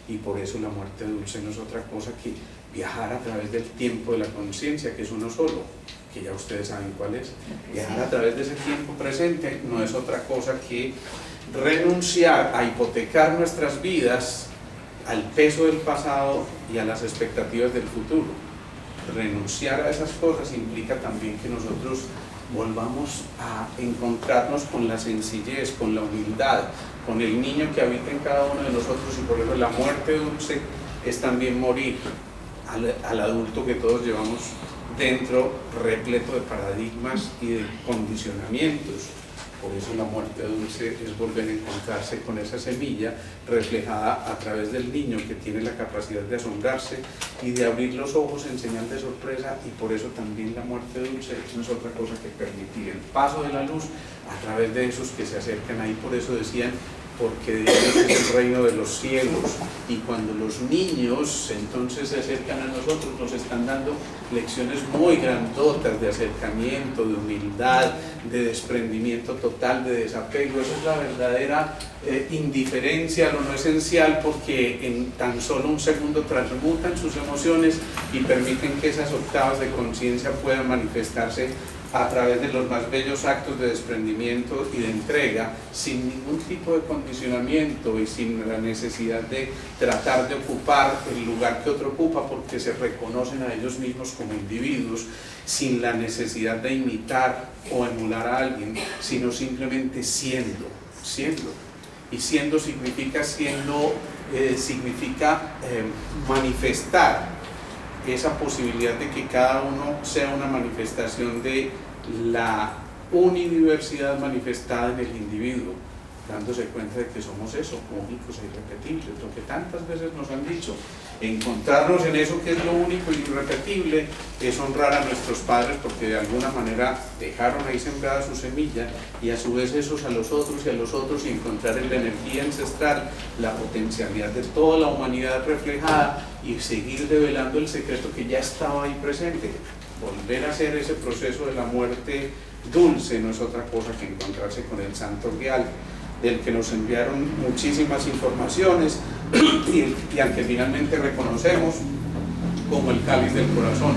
Speaker 1: Y por eso la muerte dulce no es otra cosa que viajar a través del tiempo de la conciencia, que es uno solo, que ya ustedes saben cuál es. Viajar a través de ese tiempo presente no es otra cosa que renunciar a hipotecar nuestras vidas al peso del pasado y a las expectativas del futuro. Renunciar a esas cosas implica también que nosotros volvamos a encontrarnos con la sencillez, con la humildad, con el niño que habita en cada uno de nosotros, y por eso la muerte dulce es también morir al adulto que todos llevamos dentro, repleto de paradigmas y de condicionamientos. Por eso la muerte dulce es volver a encontrarse con esa semilla reflejada a través del niño que tiene la capacidad de asombrarse y de abrir los ojos en señal de sorpresa, y por eso también la muerte dulce no es otra cosa que permitir el paso de la luz a través de esos que se acercan ahí. Por eso decían, porque de Dios es el reino de los cielos, y cuando los niños entonces se acercan a nosotros nos están dando lecciones muy grandotas de acercamiento, de humildad, de desprendimiento total, de desapego. Esa es la verdadera indiferencia a lo no esencial, porque en tan solo un segundo transmutan sus emociones y permiten que esas octavas de conciencia puedan manifestarse a través de los más bellos actos de desprendimiento y de entrega, sin ningún tipo de condicionamiento y sin la necesidad de tratar de ocupar el lugar que otro ocupa, porque se reconocen a ellos mismos como individuos, sin la necesidad de imitar o emular a alguien, sino simplemente siendo. Y siendo significa manifestar esa posibilidad de que cada uno sea una manifestación de la universalidad manifestada en el individuo, dándose cuenta de que somos eso, únicos e irrepetibles, lo que tantas veces nos han dicho. Encontrarnos en eso que es lo único y irrepetible es honrar a nuestros padres, porque de alguna manera dejaron ahí sembrada su semilla, y a su vez esos a los otros y a los otros, y encontrar en la energía ancestral la potencialidad de toda la humanidad reflejada, y seguir develando el secreto que ya estaba ahí presente. Volver a hacer ese proceso de la muerte dulce no es otra cosa que encontrarse con el Santo Grial, del que nos enviaron muchísimas informaciones y al que finalmente reconocemos como el cáliz del corazón,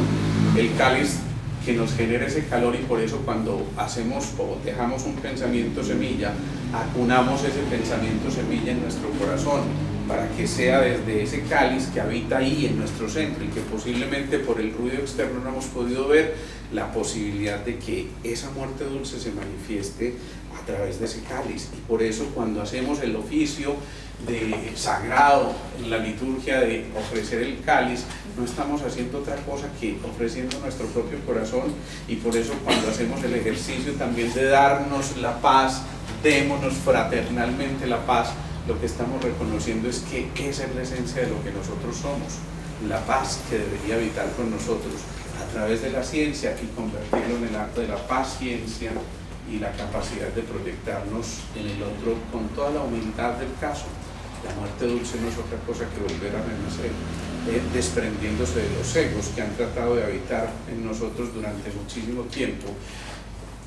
Speaker 1: el cáliz que nos genera ese calor, y por eso cuando hacemos o dejamos un pensamiento semilla, acunamos ese pensamiento semilla en nuestro corazón, para que sea desde ese cáliz que habita ahí en nuestro centro y que posiblemente por el ruido externo no hemos podido ver, la posibilidad de que esa muerte dulce se manifieste a través de ese cáliz. Y por eso cuando hacemos el oficio de sagrado en la liturgia de ofrecer el cáliz, no estamos haciendo otra cosa que ofreciendo nuestro propio corazón, y por eso cuando hacemos el ejercicio también de darnos la paz, démonos fraternalmente la paz, lo que estamos reconociendo es que esa es la esencia de lo que nosotros somos, la paz que debería habitar con nosotros a través de la ciencia, y convertirlo en el acto de la paciencia y la capacidad de proyectarnos en el otro con toda la humildad del caso. La muerte dulce no es otra cosa que volver a renacer. desprendiéndose de los egos que han tratado de habitar en nosotros durante muchísimo tiempo,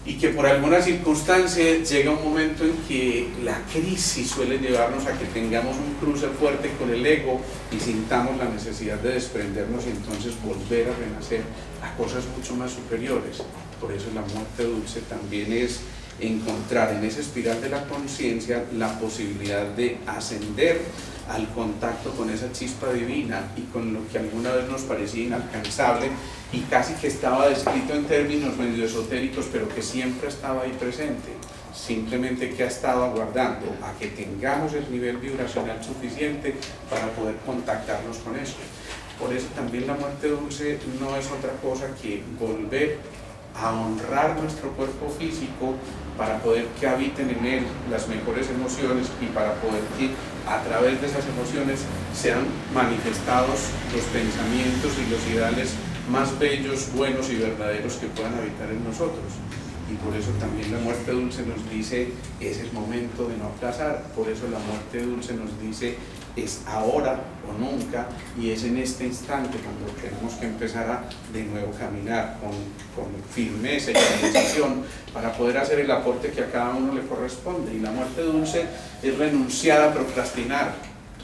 Speaker 1: y que por alguna circunstancia llega un momento en que la crisis suele llevarnos a que tengamos un cruce fuerte con el ego y sintamos la necesidad de desprendernos y entonces volver a renacer a cosas mucho más superiores. Por eso la muerte dulce también es encontrar en esa espiral de la conciencia la posibilidad de ascender al contacto con esa chispa divina y con lo que alguna vez nos parecía inalcanzable y casi que estaba descrito en términos medio esotéricos, pero que siempre estaba ahí presente, simplemente que ha estado aguardando a que tengamos el nivel vibracional suficiente para poder contactarnos con eso. Por eso también la muerte dulce no es otra cosa que volver a honrar nuestro cuerpo físico para poder que habiten en él las mejores emociones y para poder que a través de esas emociones sean manifestados los pensamientos y los ideales más bellos, buenos y verdaderos que puedan habitar en nosotros. Y por eso también la muerte dulce nos dice, es el momento de no aplazar. Por eso la muerte dulce nos dice, es ahora o nunca, y es en este instante cuando tenemos que empezar a de nuevo caminar con firmeza y con decisión para poder hacer el aporte que a cada uno le corresponde. Y la muerte dulce es renunciar a procrastinar.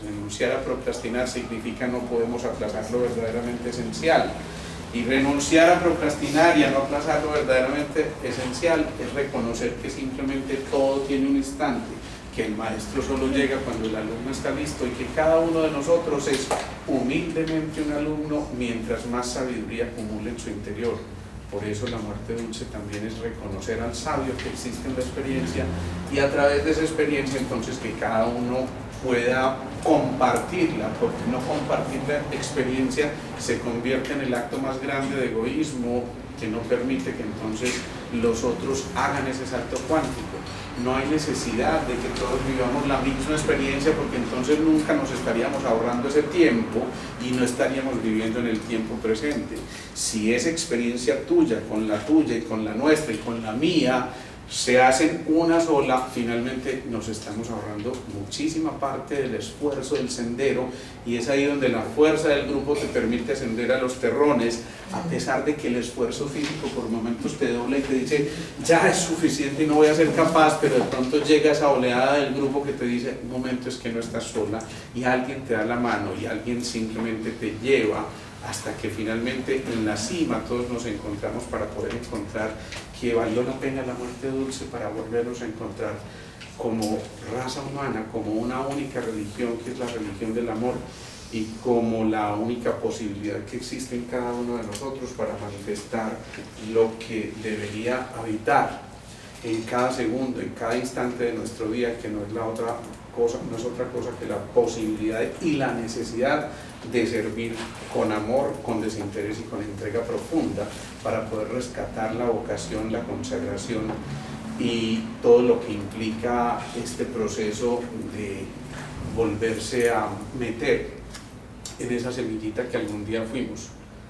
Speaker 1: Renunciar a procrastinar significa no podemos aplazar lo verdaderamente esencial. Y renunciar a procrastinar y a no aplazar lo verdaderamente esencial es reconocer que simplemente todo tiene un instante, que el maestro solo llega cuando el alumno está listo y que cada uno de nosotros es humildemente un alumno mientras más sabiduría acumule en su interior. Por eso la muerte dulce también es reconocer al sabio que existe en la experiencia y a través de esa experiencia entonces que cada uno pueda compartirla, porque no compartir la experiencia se convierte en el acto más grande de egoísmo que no permite que entonces los otros hagan ese salto cuántico. No hay necesidad de que todos vivamos la misma experiencia porque entonces nunca nos estaríamos ahorrando ese tiempo y no estaríamos viviendo en el tiempo presente. Si esa experiencia tuya con la tuya y con la nuestra y con la mía se hacen una sola, finalmente nos estamos ahorrando muchísima parte del esfuerzo del sendero y es ahí donde la fuerza del grupo te permite ascender a los terrones, a pesar de que el esfuerzo físico por momentos te dobla y te dice ya es suficiente y no voy a ser capaz, pero de pronto llega esa oleada del grupo que te dice un momento es que no estás sola y alguien te da la mano y alguien simplemente te lleva hasta que finalmente en la cima todos nos encontramos para poder encontrar que valió la pena la muerte dulce para volvernos a encontrar como raza humana, como una única religión que es la religión del amor y como la única posibilidad que existe en cada uno de nosotros para manifestar lo que debería habitar en cada segundo, en cada instante de nuestro día, que no es otra cosa que la posibilidad y la necesidad de servir con amor, con desinterés y con entrega profunda para poder rescatar la vocación, la consagración y todo lo que implica este proceso de volverse a meter en esa semillita que algún día fuimos.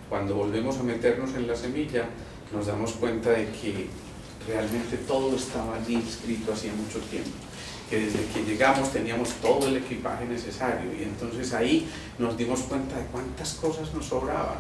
Speaker 1: Cuando volvemos a meternos en la semilla nos damos cuenta de que realmente todo estaba allí escrito hacía mucho tiempo, que desde que llegamos teníamos todo el equipaje necesario y entonces ahí nos dimos cuenta de cuántas cosas nos sobraban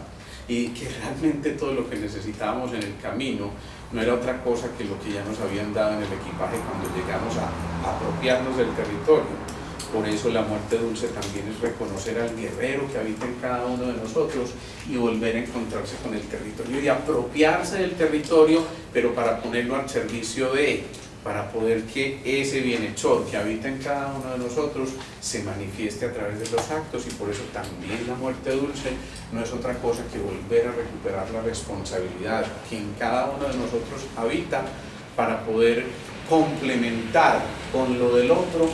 Speaker 1: y que realmente todo lo que necesitábamos en el camino no era otra cosa que lo que ya nos habían dado en el equipaje cuando llegamos a apropiarnos del territorio. Por eso la muerte dulce también es reconocer al guerrero que habita en cada uno de nosotros y volver a encontrarse con el territorio y apropiarse del territorio, pero para ponerlo al servicio de, para poder que ese bienhechor que habita en cada uno de nosotros se manifieste a través de los actos. Y por eso también la muerte dulce no es otra cosa que volver a recuperar la responsabilidad que en cada uno de nosotros habita para poder complementar con lo del otro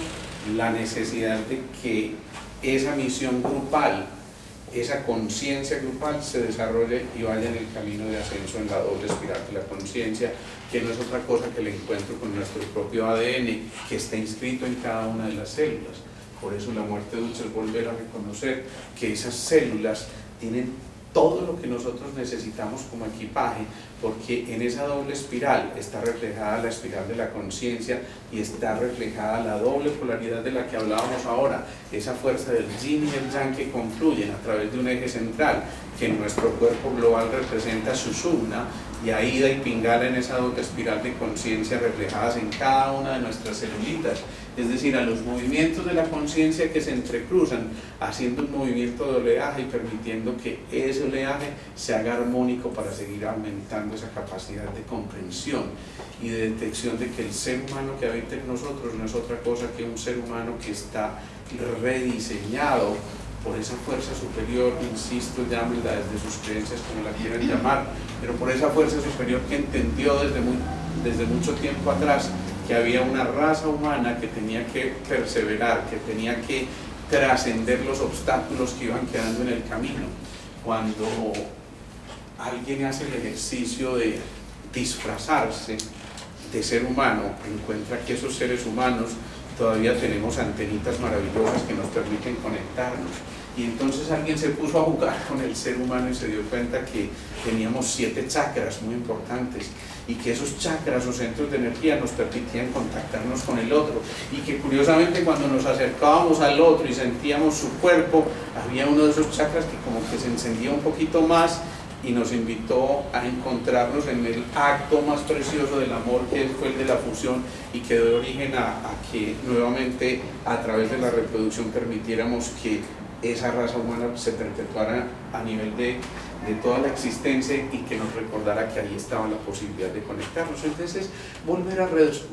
Speaker 1: la necesidad de que esa misión grupal, esa conciencia grupal se desarrolle y vaya en el camino de ascenso en la doble espiral de la conciencia, que no es otra cosa que el encuentro con nuestro propio ADN que está inscrito en cada una de las células. Por eso la muerte dulce es volver a reconocer que esas células tienen todo lo que nosotros necesitamos como equipaje, porque en esa doble espiral está reflejada la espiral de la conciencia y está reflejada la doble polaridad de la que hablábamos ahora, esa fuerza del yin y el yang que confluyen a través de un eje central que en nuestro cuerpo global representa Sushumna, y Aida y Pingala en esa doble espiral de conciencia reflejadas en cada una de nuestras celulitas, es decir, a los movimientos de la conciencia que se entrecruzan, haciendo un movimiento de oleaje y permitiendo que ese oleaje se haga armónico para seguir aumentando esa capacidad de comprensión y de detección de que el ser humano que habita en nosotros no es otra cosa que un ser humano que está rediseñado por esa fuerza superior, insisto, llámenla desde sus creencias como la quieran llamar, pero por esa fuerza superior que entendió desde mucho tiempo atrás que había una raza humana que tenía que perseverar, que tenía que trascender los obstáculos que iban quedando en el camino. Cuando alguien hace el ejercicio de disfrazarse de ser humano, encuentra que esos seres humanos todavía tenemos antenitas maravillosas que nos permiten conectarnos. Y entonces alguien se puso a jugar con el ser humano y se dio cuenta que teníamos 7 chakras muy importantes y que esos chakras o centros de energía nos permitían contactarnos con el otro, y que curiosamente cuando nos acercábamos al otro y sentíamos su cuerpo, había uno de esos chakras que como que se encendía un poquito más y nos invitó a encontrarnos en el acto más precioso del amor, que fue el de la fusión, y que dio origen a que nuevamente a través de la reproducción permitiéramos que esa raza humana se perpetuara a nivel de toda la existencia y que nos recordara que ahí estaba la posibilidad de conectarnos. Entonces, volver a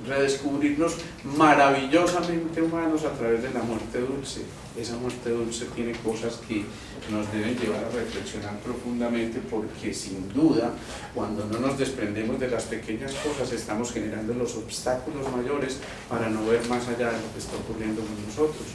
Speaker 1: redescubrirnos maravillosamente humanos a través de la muerte dulce. Esa muerte dulce tiene cosas que nos deben llevar a reflexionar profundamente, porque sin duda, cuando no nos desprendemos de las pequeñas cosas, estamos generando los obstáculos mayores para no ver más allá de lo que está ocurriendo con nosotros.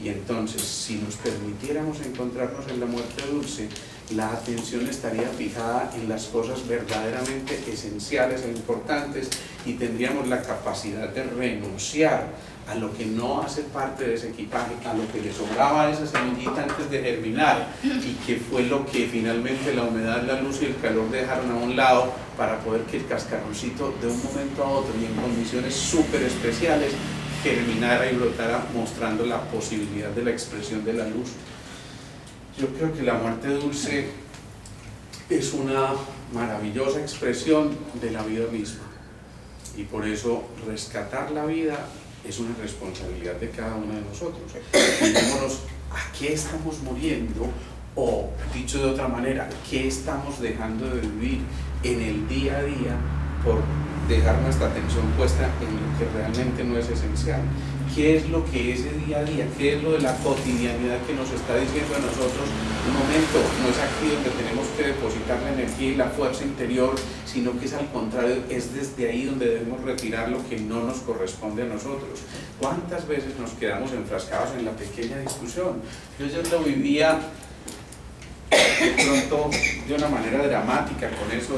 Speaker 1: Y entonces, si nos permitiéramos encontrarnos en la muerte dulce, la atención estaría fijada en las cosas verdaderamente esenciales e importantes, y tendríamos la capacidad de renunciar a lo que no hace parte de ese equipaje, a lo que le sobraba a esa semillita antes de germinar, y que fue lo que finalmente la humedad, la luz y el calor dejaron a un lado para poder que el cascaroncito de un momento a otro y en condiciones súper especiales germinara y brotara, mostrando la posibilidad de la expresión de la luz. Yo creo que la muerte dulce es una maravillosa expresión de la vida misma, y por eso rescatar la vida es una responsabilidad de cada uno de nosotros. Fijémonos a qué estamos muriendo, o dicho de otra manera, qué estamos dejando de vivir en el día a día por dejar nuestra atención puesta en lo que realmente no es esencial. ¿Qué es lo que ese día a día, qué es lo de la cotidianidad que nos está diciendo a nosotros: un momento, no es aquí donde tenemos que depositar la energía y la fuerza interior, sino que es al contrario, es desde ahí donde debemos retirar lo que no nos corresponde a nosotros? ¿Cuántas veces nos quedamos enfrascados en la pequeña discusión? Yo ya lo vivía de pronto de una manera dramática con eso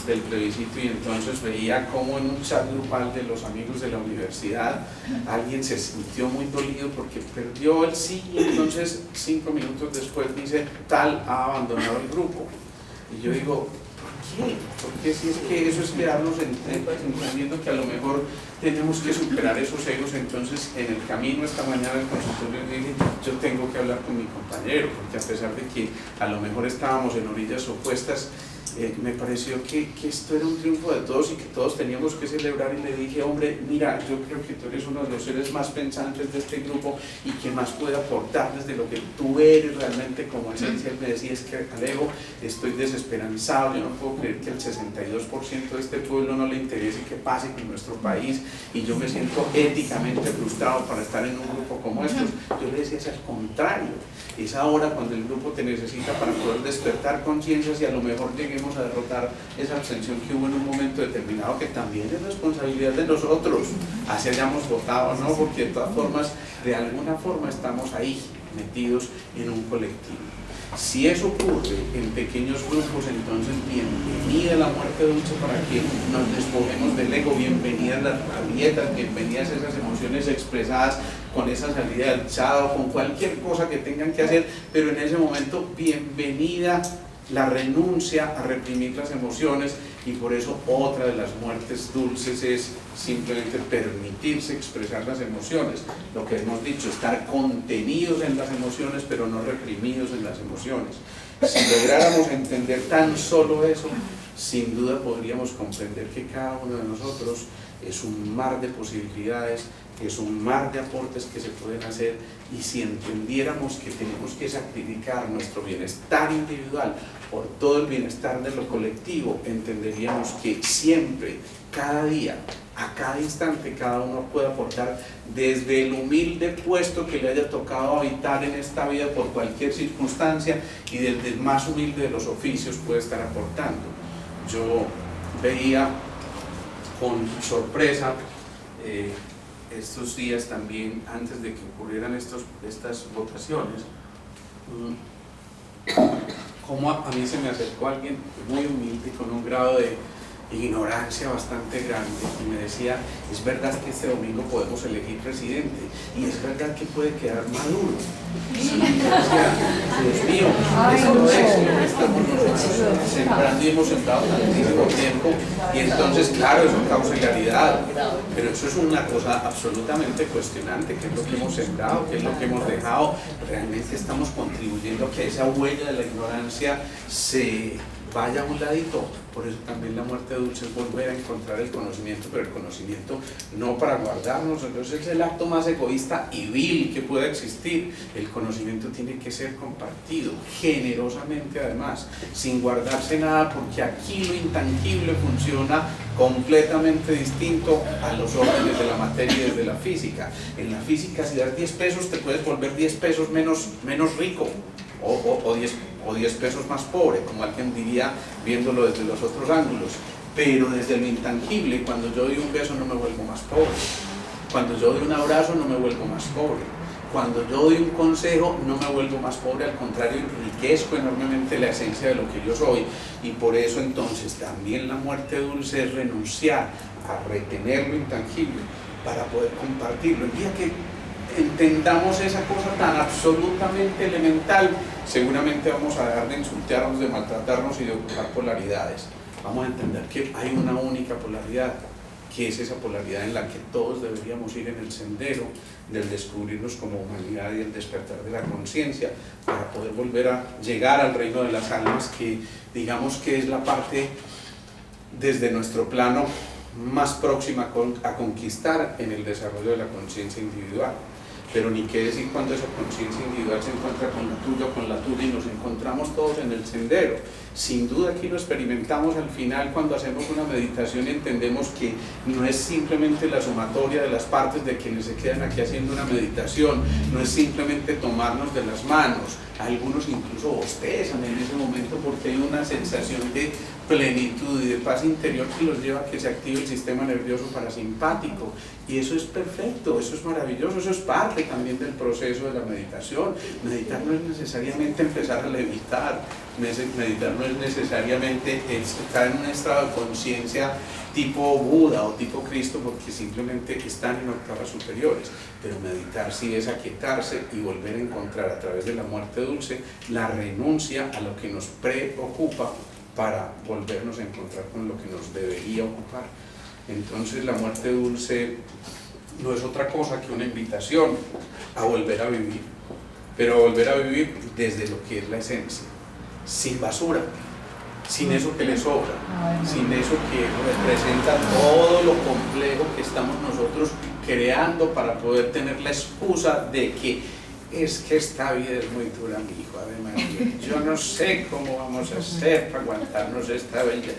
Speaker 1: del plebiscito, y entonces veía cómo en un chat grupal de los amigos de la universidad alguien se sintió muy dolido porque perdió el sí, y entonces 5 minutos después dice: tal ha abandonado el grupo. Y yo digo: ¿por qué? Porque si es que eso es quedarnos entendiendo que a lo mejor tenemos que superar esos egos. Entonces, en el camino esta mañana al consultorio dije: yo tengo que hablar con mi compañero, porque a pesar de que a lo mejor estábamos en orillas opuestas, me pareció que esto era un triunfo de todos y que todos teníamos que celebrar. Y le dije: hombre, mira, yo creo que tú eres uno de los seres más pensantes de este grupo y que más puede aportar desde lo que tú eres realmente como esencia. Él me decía: es que, Alejo, estoy desesperanzado, yo no puedo creer que el 62% de este pueblo no le interese qué pase con nuestro país, y yo me siento éticamente frustrado para estar en un grupo como estos. Yo le decía: es al contrario, es ahora cuando el grupo te necesita para poder despertar conciencias, y a lo mejor lleguemos a derrotar esa abstención que hubo en un momento determinado, que también es responsabilidad de nosotros, así hayamos votado, ¿no? Porque de todas formas, de alguna forma estamos ahí metidos en un colectivo. Si eso ocurre en pequeños grupos, entonces bienvenida la muerte dulce para que nos despojemos del ego, bienvenidas las rabietas, bienvenidas esas emociones expresadas con esa salida del chao, con cualquier cosa que tengan que hacer, pero en ese momento bienvenida la renuncia a reprimir las emociones. Y por eso otra de las muertes dulces es simplemente permitirse expresar las emociones, lo que hemos dicho, estar contenidos en las emociones pero no reprimidos en las emociones. Si lográramos entender tan solo eso, sin duda podríamos comprender que cada uno de nosotros es un mar de posibilidades, es un mar de aportes que se pueden hacer, y si entendiéramos que tenemos que sacrificar nuestro bienestar individual por todo el bienestar de lo colectivo, entenderíamos que siempre, cada día, a cada instante, cada uno puede aportar desde el humilde puesto que le haya tocado habitar en esta vida por cualquier circunstancia, y desde el más humilde de los oficios puede estar aportando. Yo veía con sorpresa estos días también, antes de que ocurrieran estas votaciones, como a mí se me acercó alguien muy humilde con un grado de ignorancia bastante grande y me decía: es verdad que este domingo podemos elegir presidente y es verdad que puede quedar Maduro. Sí, Dios mío, esto es lo que estamos nosotros sembrando y hemos sembrado tantísimo tiempo, y entonces claro, eso causa hilaridad, pero eso es una cosa absolutamente cuestionante. ¿Qué es lo que hemos sembrado? ¿Qué es lo que hemos dejado? ¿Realmente estamos contribuyendo a que esa huella de la ignorancia se vaya a un ladito? Por eso también la muerte dulce es volver a encontrar el conocimiento, pero el conocimiento no para guardarnos. Entonces es el acto más egoísta y vil que pueda existir. El conocimiento tiene que ser compartido generosamente, además, sin guardarse nada, porque aquí lo intangible funciona completamente distinto a los órdenes de la materia y desde la física. En la física, si das 10 pesos te puedes volver 10 pesos menos rico, o 10 pesos más pobre, como alguien diría viéndolo desde los otros ángulos. Pero desde lo intangible, cuando yo doy un beso no me vuelvo más pobre, cuando yo doy un abrazo no me vuelvo más pobre, cuando yo doy un consejo no me vuelvo más pobre, al contrario, enriquezco enormemente la esencia de lo que yo soy. Y por eso entonces también la muerte dulce es renunciar a retener lo intangible para poder compartirlo. El día que entendamos esa cosa tan absolutamente elemental, seguramente vamos a dejar de insultarnos, de maltratarnos y de ocupar polaridades. Vamos a entender que hay una única polaridad, que es esa polaridad en la que todos deberíamos ir en el sendero del descubrirnos como humanidad y el despertar de la conciencia, para poder volver a llegar al reino de las almas, que digamos que es la parte desde nuestro plano más próxima a conquistar en el desarrollo de la conciencia individual. Pero ni qué decir cuando esa conciencia individual se encuentra con la tuya o con la tuya y nos encontramos todos en el sendero. Sin duda aquí lo experimentamos al final cuando hacemos una meditación y entendemos que no es simplemente la sumatoria de las partes de quienes se quedan aquí haciendo una meditación, no es simplemente tomarnos de las manos. Algunos incluso bostezan en ese momento porque hay una sensación de plenitud y de paz interior que los lleva a que se active el sistema nervioso parasimpático, y eso es perfecto, eso es maravilloso, eso es parte también del proceso de la meditación. Meditar no es necesariamente empezar a levitar, meditar no es necesariamente estar en un estado de conciencia tipo Buda o tipo Cristo, porque simplemente están en octavas superiores. Pero meditar sí es aquietarse y volver a encontrar a través de la muerte dulce la renuncia a lo que nos preocupa, para volvernos a encontrar con lo que nos debería ocupar. Entonces la muerte dulce no es otra cosa que una invitación a volver a vivir, pero a volver a vivir desde lo que es la esencia, sin basura, sin eso que le sobra, sin eso que representa todo lo complejo que estamos nosotros creando para poder tener la excusa de que es que esta vida es muy dura, mi hijo, además yo no sé cómo vamos a hacer para aguantarnos esta bella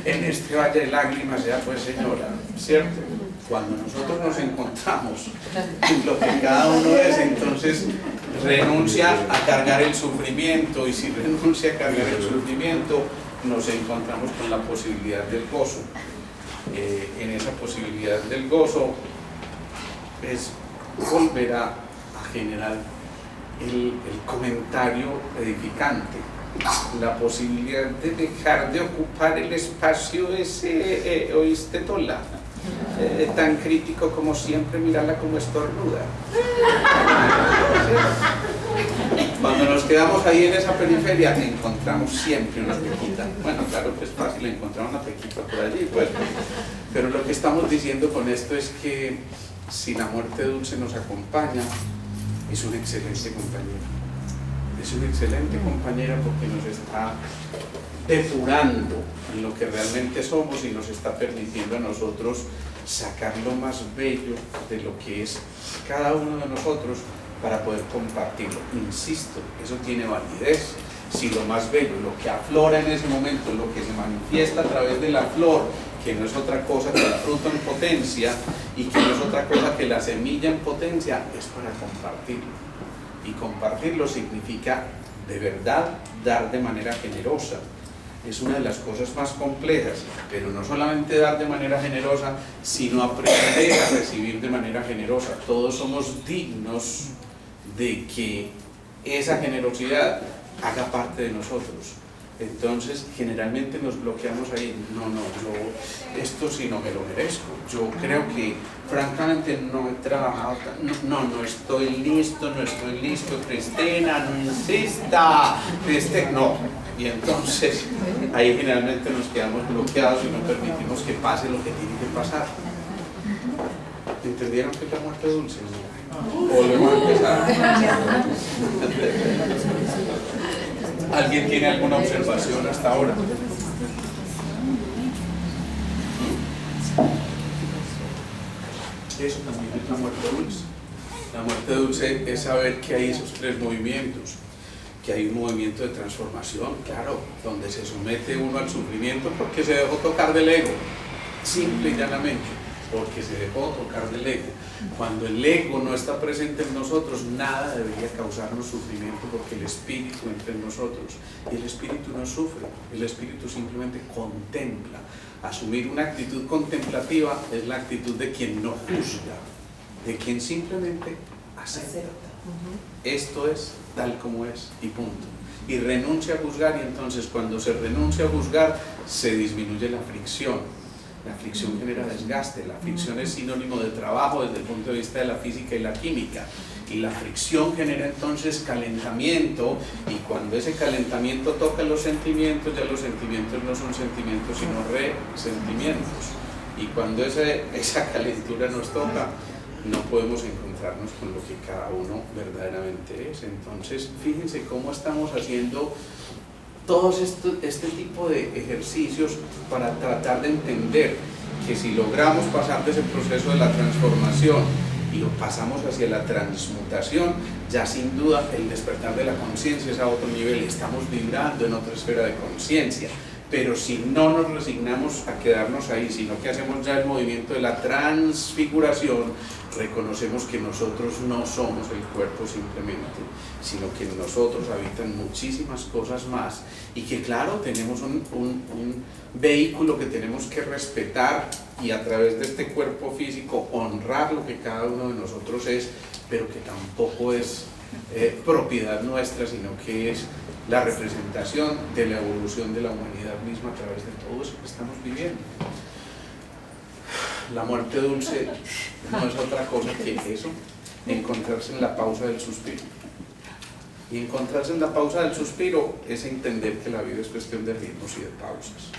Speaker 1: en este valle de lágrimas, ya pues señora, ¿cierto? Cuando nosotros nos encontramos en lo que cada uno es, entonces renuncia a cargar el sufrimiento, y si renuncia a cargar el sufrimiento, nos encontramos con la posibilidad del gozo. En esa posibilidad del gozo es volver a generar el comentario edificante, la posibilidad de dejar de ocupar el espacio ese, ¿oíste, Tola? tan crítico como siempre mirarla como estornuda. Cuando nos quedamos ahí en esa periferia encontramos siempre una pequita. Bueno, claro que es fácil encontrar una pequita por allí, pues, pero lo que estamos diciendo con esto es que si la muerte dulce nos acompaña, es una excelente compañera. Es una excelente compañera porque nos está depurando en lo que realmente somos y nos está permitiendo a nosotros sacar lo más bello de lo que es cada uno de nosotros para poder compartirlo. Insisto, eso tiene validez. Si lo más bello, lo que aflora en ese momento, lo que se manifiesta a través de la flor, que no es otra cosa que el fruto en potencia y que no es otra cosa que la semilla en potencia, es para compartirlo. Y compartirlo significa de verdad dar de manera generosa. Es una de las cosas más complejas, pero no solamente dar de manera generosa, sino aprender a recibir de manera generosa. Todos somos dignos de que esa generosidad haga parte de nosotros. Entonces, generalmente nos bloqueamos ahí. No, yo esto sí no me lo merezco. Yo creo que, francamente, no he trabajado, no estoy listo, Cristina, no insista, no. Y entonces, ahí generalmente nos quedamos bloqueados y no permitimos que pase lo que tiene que pasar. ¿Entendieron que es la muerte dulce? Volvemos a empezar. ¿Alguien tiene alguna observación hasta ahora? Eso también es la muerte dulce. La muerte dulce es saber que hay esos tres movimientos, que hay un movimiento de transformación, claro, donde se somete uno al sufrimiento porque se dejó tocar del ego, simple y llanamente, porque se dejó tocar del ego. Cuando el ego no está presente en nosotros, nada debería causarnos sufrimiento porque el espíritu entra en nosotros y el espíritu no sufre, el espíritu simplemente contempla. Asumir una actitud contemplativa es la actitud de quien no juzga, de quien simplemente acepta. Esto es tal como es y punto. Y renuncia a juzgar, y entonces cuando se renuncia a juzgar se disminuye la fricción. La fricción genera desgaste, la fricción es sinónimo de trabajo desde el punto de vista de la física y la química, y la fricción genera entonces calentamiento, y cuando ese calentamiento toca los sentimientos, ya los sentimientos no son sentimientos sino resentimientos, y cuando esa calentura nos toca, no podemos encontrarnos con lo que cada uno verdaderamente es. Entonces fíjense cómo estamos haciendo todos este tipo de ejercicios para tratar de entender que si logramos pasar de ese proceso de la transformación y lo pasamos hacia la transmutación, ya sin duda el despertar de la conciencia es a otro nivel, estamos vibrando en otra esfera de conciencia. Pero si no nos resignamos a quedarnos ahí, sino que hacemos ya el movimiento de la transfiguración, reconocemos que nosotros no somos el cuerpo simplemente, sino que en nosotros habitan muchísimas cosas más, y que claro, tenemos un vehículo que tenemos que respetar y a través de este cuerpo físico honrar lo que cada uno de nosotros es, pero que tampoco es propiedad nuestra, sino que es la representación de la evolución de la humanidad misma a través de todo eso que estamos viviendo. La muerte dulce no es otra cosa que eso, encontrarse en la pausa del suspiro. Y encontrarse en la pausa del suspiro es entender que la vida es cuestión de ritmos y de pausas.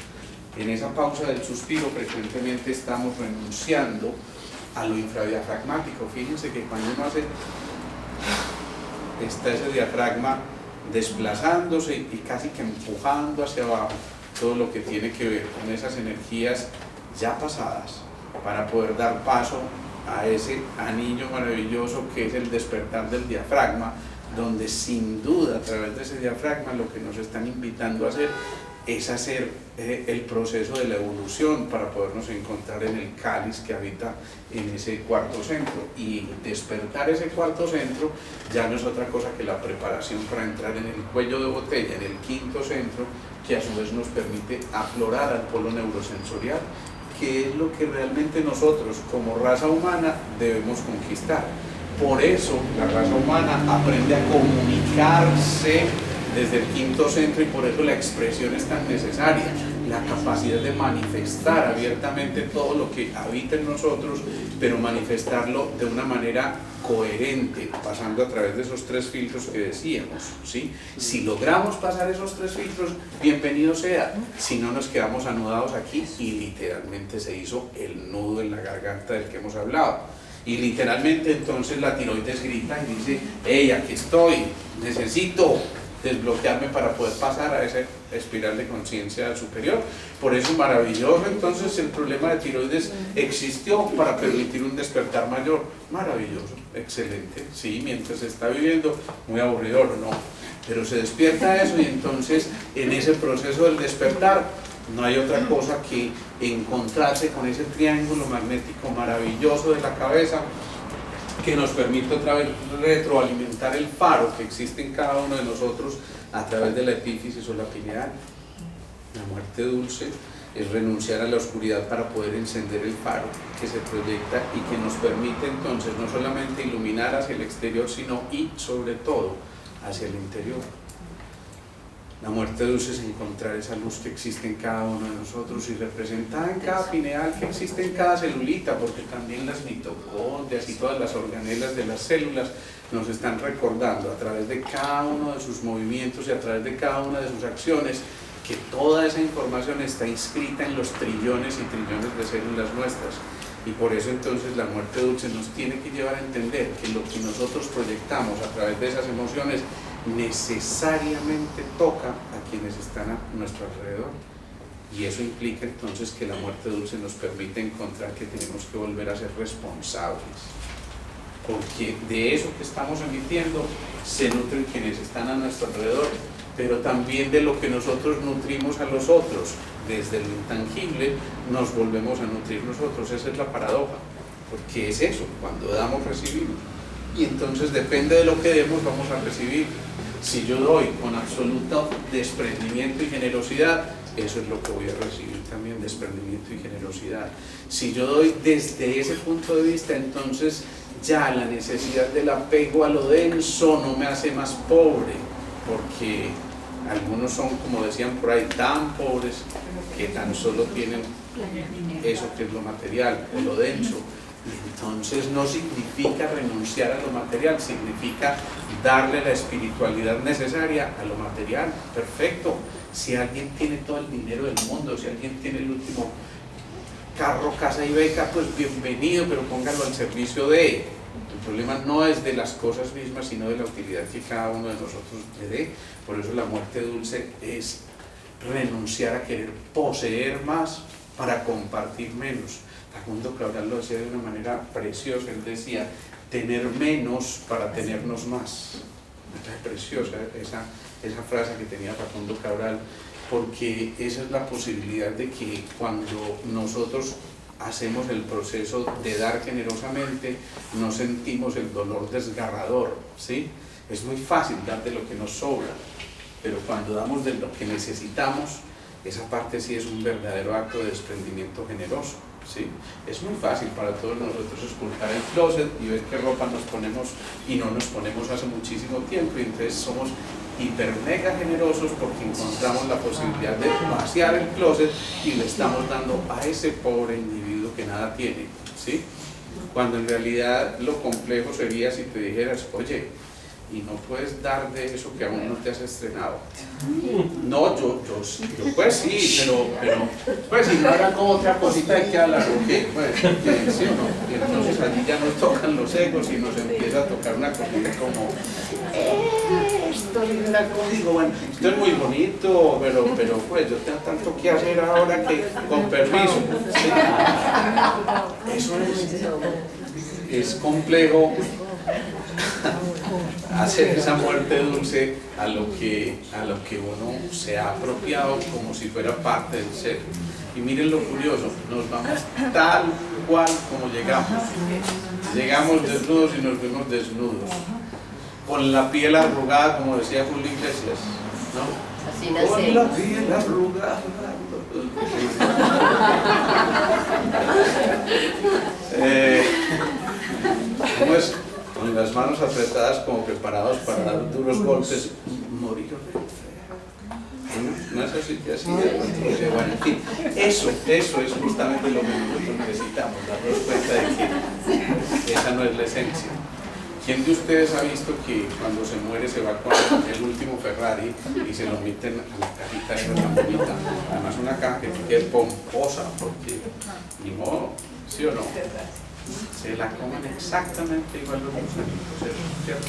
Speaker 1: En esa pausa del suspiro frecuentemente estamos renunciando a lo infradiafragmático. Fíjense que cuando uno hace, está ese diafragma desplazándose y casi que empujando hacia abajo todo lo que tiene que ver con esas energías ya pasadas, para poder dar paso a ese anillo maravilloso que es el despertar del diafragma, donde sin duda a través de ese diafragma lo que nos están invitando a hacer es hacer el proceso de la evolución para podernos encontrar en el cáliz que habita en ese cuarto centro, y despertar ese cuarto centro ya no es otra cosa que la preparación para entrar en el cuello de botella, en el quinto centro, que a su vez nos permite aflorar al polo neurosensorial, que es lo que realmente nosotros como raza humana debemos conquistar. Por eso la raza humana aprende a comunicarse desde el quinto centro, y por eso la expresión es tan necesaria. la capacidad de manifestar abiertamente todo lo que habita en nosotros, pero manifestarlo de una manera coherente, pasando a través de esos 3 filtros que decíamos, ¿sí? Si logramos pasar esos 3 filtros, bienvenido sea. Si no, nos quedamos anudados aquí y literalmente se hizo el nudo en la garganta del que hemos hablado. Y literalmente entonces la tiroides grita y dice: hey, aquí estoy, necesito desbloquearme para poder pasar a esa espiral de conciencia superior. Por eso maravilloso, entonces el problema de tiroides existió para permitir un despertar mayor. Maravilloso, excelente, sí, mientras se está viviendo, muy aburridor, no, pero se despierta eso, y entonces en ese proceso del despertar no hay otra cosa que encontrarse con ese triángulo magnético maravilloso de la cabeza, que nos permite otra vez retroalimentar el faro que existe en cada uno de nosotros a través de la epífisis o la pineal. La muerte dulce es renunciar a la oscuridad para poder encender el faro que se proyecta y que nos permite entonces no solamente iluminar hacia el exterior, sino y sobre todo hacia el interior. La muerte dulce es encontrar esa luz que existe en cada uno de nosotros y representada en cada pineal, que existe en cada celulita, porque también las mitocondrias y todas las organelas de las células nos están recordando a través de cada uno de sus movimientos y a través de cada una de sus acciones que toda esa información está inscrita en los trillones y trillones de células nuestras. Y por eso entonces la muerte dulce nos tiene que llevar a entender que lo que nosotros proyectamos a través de esas emociones necesariamente toca a quienes están a nuestro alrededor, y eso implica entonces que la muerte dulce nos permite encontrar que tenemos que volver a ser responsables, porque de eso que estamos emitiendo se nutren quienes están a nuestro alrededor, pero también de lo que nosotros nutrimos a los otros. Desde lo intangible nos volvemos a nutrir nosotros. Esa es la paradoja, porque es eso: cuando damos, recibimos, y entonces depende de lo que demos, vamos a recibir. Si yo doy con absoluto desprendimiento y generosidad, eso es lo que voy a recibir también, desprendimiento y generosidad. Si yo doy desde ese punto de vista, entonces ya la necesidad del apego a lo denso no me hace más pobre, porque algunos son, como decían por ahí, tan pobres que tan solo tienen eso que es lo material o lo denso. Entonces no significa renunciar a lo material, significa darle la espiritualidad necesaria a lo material. Perfecto. Si alguien tiene todo el dinero del mundo, si alguien tiene el último carro, casa y beca, pues bienvenido, pero póngalo al servicio de. El problema no es de las cosas mismas, sino de la utilidad que cada uno de nosotros le dé. Por eso la muerte dulce es renunciar a querer poseer más para compartir menos. Facundo Cabral lo decía de una manera preciosa. Él decía: tener menos para tenernos más. Es preciosa esa frase que tenía Facundo Cabral, porque esa es la posibilidad de que cuando nosotros hacemos el proceso de dar generosamente, no sentimos el dolor desgarrador, ¿sí? Es muy fácil dar de lo que nos sobra, pero cuando damos de lo que necesitamos, esa parte sí es un verdadero acto de desprendimiento generoso, ¿sí? Es muy fácil para todos nosotros esculcar el closet y ver qué ropa nos ponemos y no nos ponemos hace muchísimo tiempo, y entonces somos hiper mega generosos porque encontramos la posibilidad de vaciar el closet y le estamos dando a ese pobre individuo que nada tiene, ¿sí? Cuando en realidad lo complejo sería si te dijeras: oye, y no puedes dar de eso que aún no te has estrenado. No, yo pues sí, pero pues si no hagan como otra cosita de que hablar, porque pues, ¿sí o no? Y entonces allí ya nos tocan los egos y nos empieza a tocar una cosita como esto es una cosa, digo, bueno, esto es muy bonito, pero pues yo tengo tanto que hacer ahora que, con permiso, ¿sí? Eso es complejo hacer esa muerte dulce a lo que uno se ha apropiado como si fuera parte del ser. Y miren lo curioso, nos vamos tal cual como llegamos. Llegamos desnudos y nos vemos desnudos, con la piel arrugada, como decía Julio Iglesias, ¿no?
Speaker 2: Así nace.
Speaker 1: Con la piel arrugada. ¿Cómo es? Con las manos apretadas como preparados para dar duros golpes, morir de fe. ¿No es eso sí que así de pronto, bueno, en fin, eso es justamente lo que nosotros necesitamos, darnos cuenta de que esa no es la esencia. ¿Quién de ustedes ha visto que cuando se muere se va con el último Ferrari y se lo meten a la cajita de la bonita? Además una caja que quede pomposa, porque ni modo, ¿sí o no? Se la comen exactamente igual los gusanitos, ¿cierto?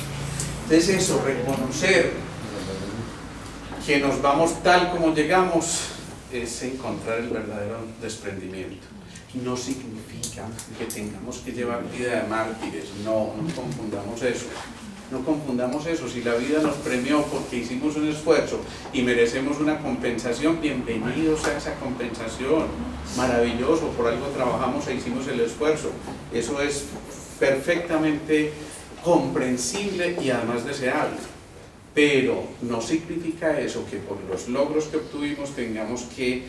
Speaker 1: Entonces eso, reconocer que nos vamos tal como llegamos es encontrar el verdadero desprendimiento. No significa que tengamos que llevar vida de mártires, no confundamos eso. No confundamos eso. Si la vida nos premió porque hicimos un esfuerzo y merecemos una compensación, bienvenidos a esa compensación. Maravilloso, por algo trabajamos e hicimos el esfuerzo. Eso es perfectamente comprensible y además deseable. Pero no significa eso que por los logros que obtuvimos tengamos que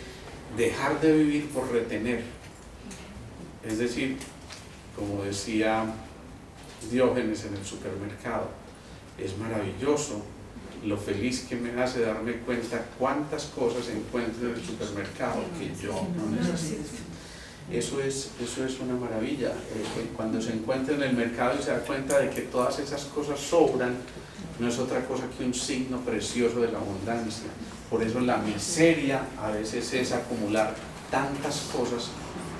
Speaker 1: dejar de vivir por retener. Es decir, como decía Diógenes en el supermercado, es maravilloso lo feliz que me hace darme cuenta cuántas cosas encuentro en el supermercado que yo no necesito. Eso es una maravilla. Cuando se encuentra en el mercado y se da cuenta de que todas esas cosas sobran, no es otra cosa que un signo precioso de la abundancia. Por eso la miseria a veces es acumular tantas cosas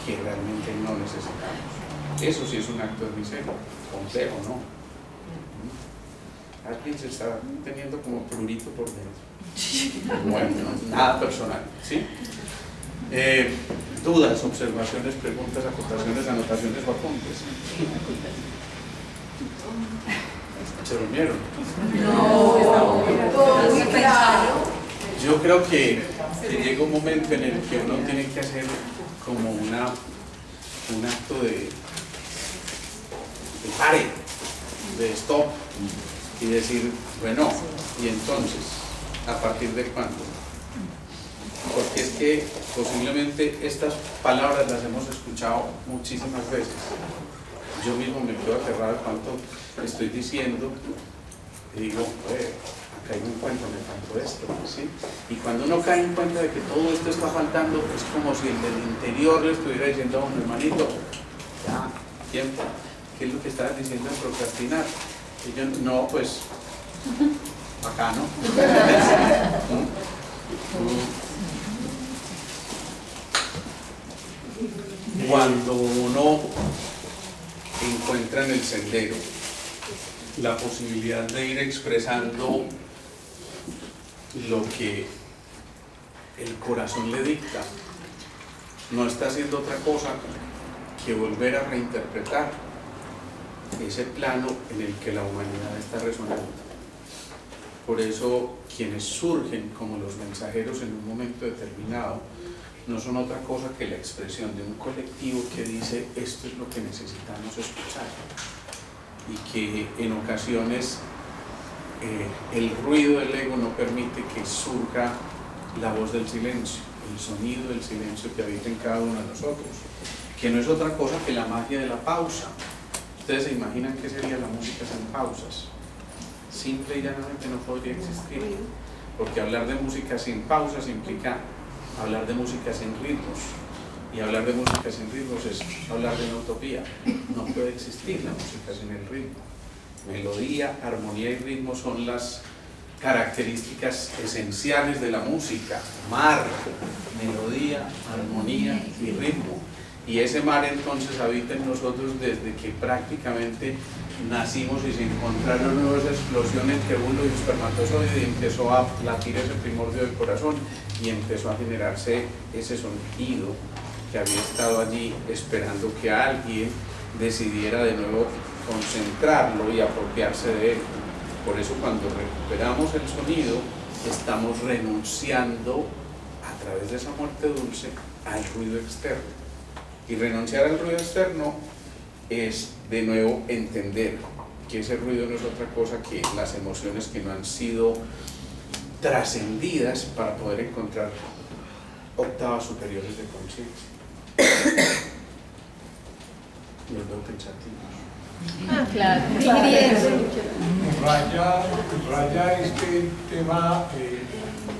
Speaker 1: que realmente no necesitamos. Eso sí es un acto de miseria, complejo, ¿no? Alguien se está teniendo como prurito por dentro. Bueno, nada personal, ¿sí? Dudas, observaciones, preguntas, acotaciones, anotaciones o apuntes. ¿Se durmieron?
Speaker 6: No,
Speaker 1: yo creo que llega un momento en el que uno tiene que hacer como un acto de pare, de stop y decir, bueno, y entonces, ¿a partir de cuándo? Porque es que posiblemente estas palabras las hemos escuchado muchísimas veces. Yo mismo me quedo aterrado cuánto estoy diciendo y digo, acá hay un cuento, me faltó esto, ¿sí? Y cuando uno cae en cuenta de que todo esto está faltando, es como si el del interior le estuviera diciendo a un hermanito, ya, tiempo, ¿qué es lo que estabas diciendo en procrastinar? Y yo, no, pues, acá, ¿no? Cuando uno encuentra en el sendero la posibilidad de ir expresando lo que el corazón le dicta, no está haciendo otra cosa que volver a reinterpretar ese plano en el que la humanidad está resonando. Por eso quienes surgen como los mensajeros en un momento determinado no son otra cosa que la expresión de un colectivo que dice esto es lo que necesitamos escuchar, y que en ocasiones el ruido del ego no permite que surja la voz del silencio, el sonido del silencio que habita en cada uno de nosotros, que no es otra cosa que la magia de la pausa. ¿Ustedes se imaginan qué sería la música sin pausas? Simple y llanamente no podría existir, porque hablar de música sin pausas implica hablar de música sin ritmos, y hablar de música sin ritmos es hablar de una utopía. No puede existir la música sin el ritmo. Melodía, armonía y ritmo son las características esenciales de la música. Mar, melodía, armonía y ritmo. Y ese mar entonces habita en nosotros desde que prácticamente nacimos y se encontraron nuevas explosiones entre óvulo y espermatozoide y empezó a latir ese primordio del corazón y empezó a generarse ese sonido que había estado allí esperando que alguien decidiera de nuevo concentrarlo y apropiarse de él. Por eso cuando recuperamos el sonido estamos renunciando a través de esa muerte dulce al ruido externo. Y renunciar al ruido externo es de nuevo entender que ese ruido no es otra cosa que las emociones que no han sido trascendidas para poder encontrar octavas superiores de conciencia. Los veo pensativos.
Speaker 3: Claro,
Speaker 7: Raya este tema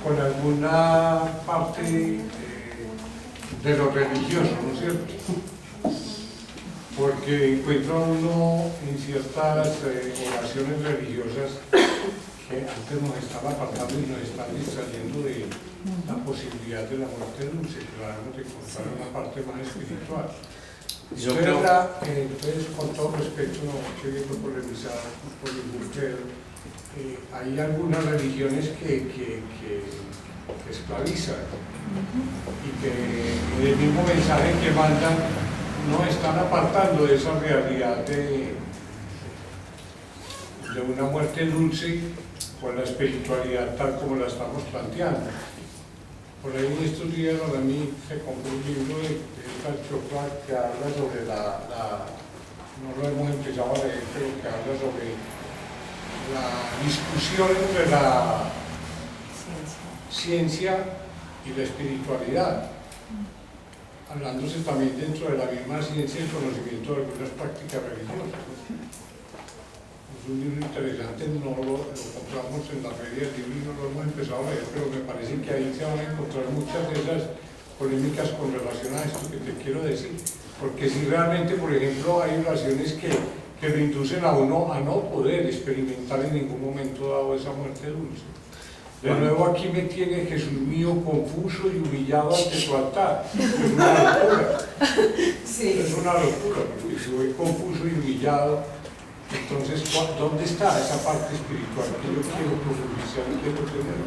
Speaker 7: con alguna parte de lo religioso, ¿no es cierto? Porque encuentra uno en ciertas oraciones religiosas que antes nos están apartando y nos están distrayendo de la posibilidad de la muerte dulce, que la debemos de encontrar en una parte más espiritual. Entonces, con todo respeto, no queriendo polemizar por ningún credo, hay algunas religiones que esclavizan y que en el mismo mensaje que mandan no están apartando de esa realidad de una muerte dulce con la espiritualidad tal como la estamos planteando. Por ahí en estos días a mí se compró un libro de esta Chopra que habla sobre no lo hemos empezado a leer, pero que habla sobre la discusión entre la ciencia y la espiritualidad, hablándose también dentro de la misma ciencia el conocimiento de algunas prácticas religiosas. Es un libro interesante, no lo encontramos en la feria del libro y no lo hemos empezado a leer, pero me parece que ahí se van a encontrar muchas de esas polémicas con relación a esto que te quiero decir, porque si realmente, por ejemplo, hay oraciones que lo inducen a uno a no poder experimentar en ningún momento dado esa muerte dulce. De nuevo aquí me tiene, Jesús mío, confuso y humillado ante tu altar. Es una locura. Sí. Es una locura, porque si voy confuso y humillado, entonces, ¿dónde está esa parte espiritual que yo quiero profundizar y quiero tener?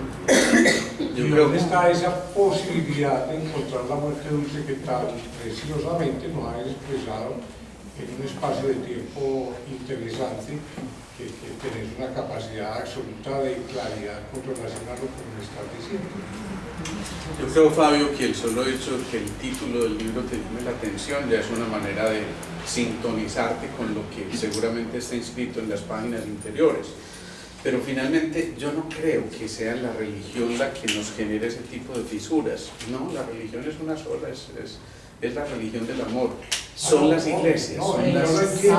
Speaker 7: ¿Y dónde está esa posibilidad de encontrar la muerte dulce que tan preciosamente nos ha expresado en un espacio de tiempo interesante, que tenés una capacidad absoluta de claridad con relación a lo que me estás diciendo?
Speaker 1: Yo creo, Fabio, que el solo hecho de que el título del libro te llame la atención ya es una manera de sintonizarte con lo que seguramente está inscrito en las páginas interiores. Pero finalmente yo no creo que sea la religión la que nos genere ese tipo de fisuras. No, la religión es una sola, es la religión del amor. Son las iglesias.
Speaker 7: No, yo lo entiendo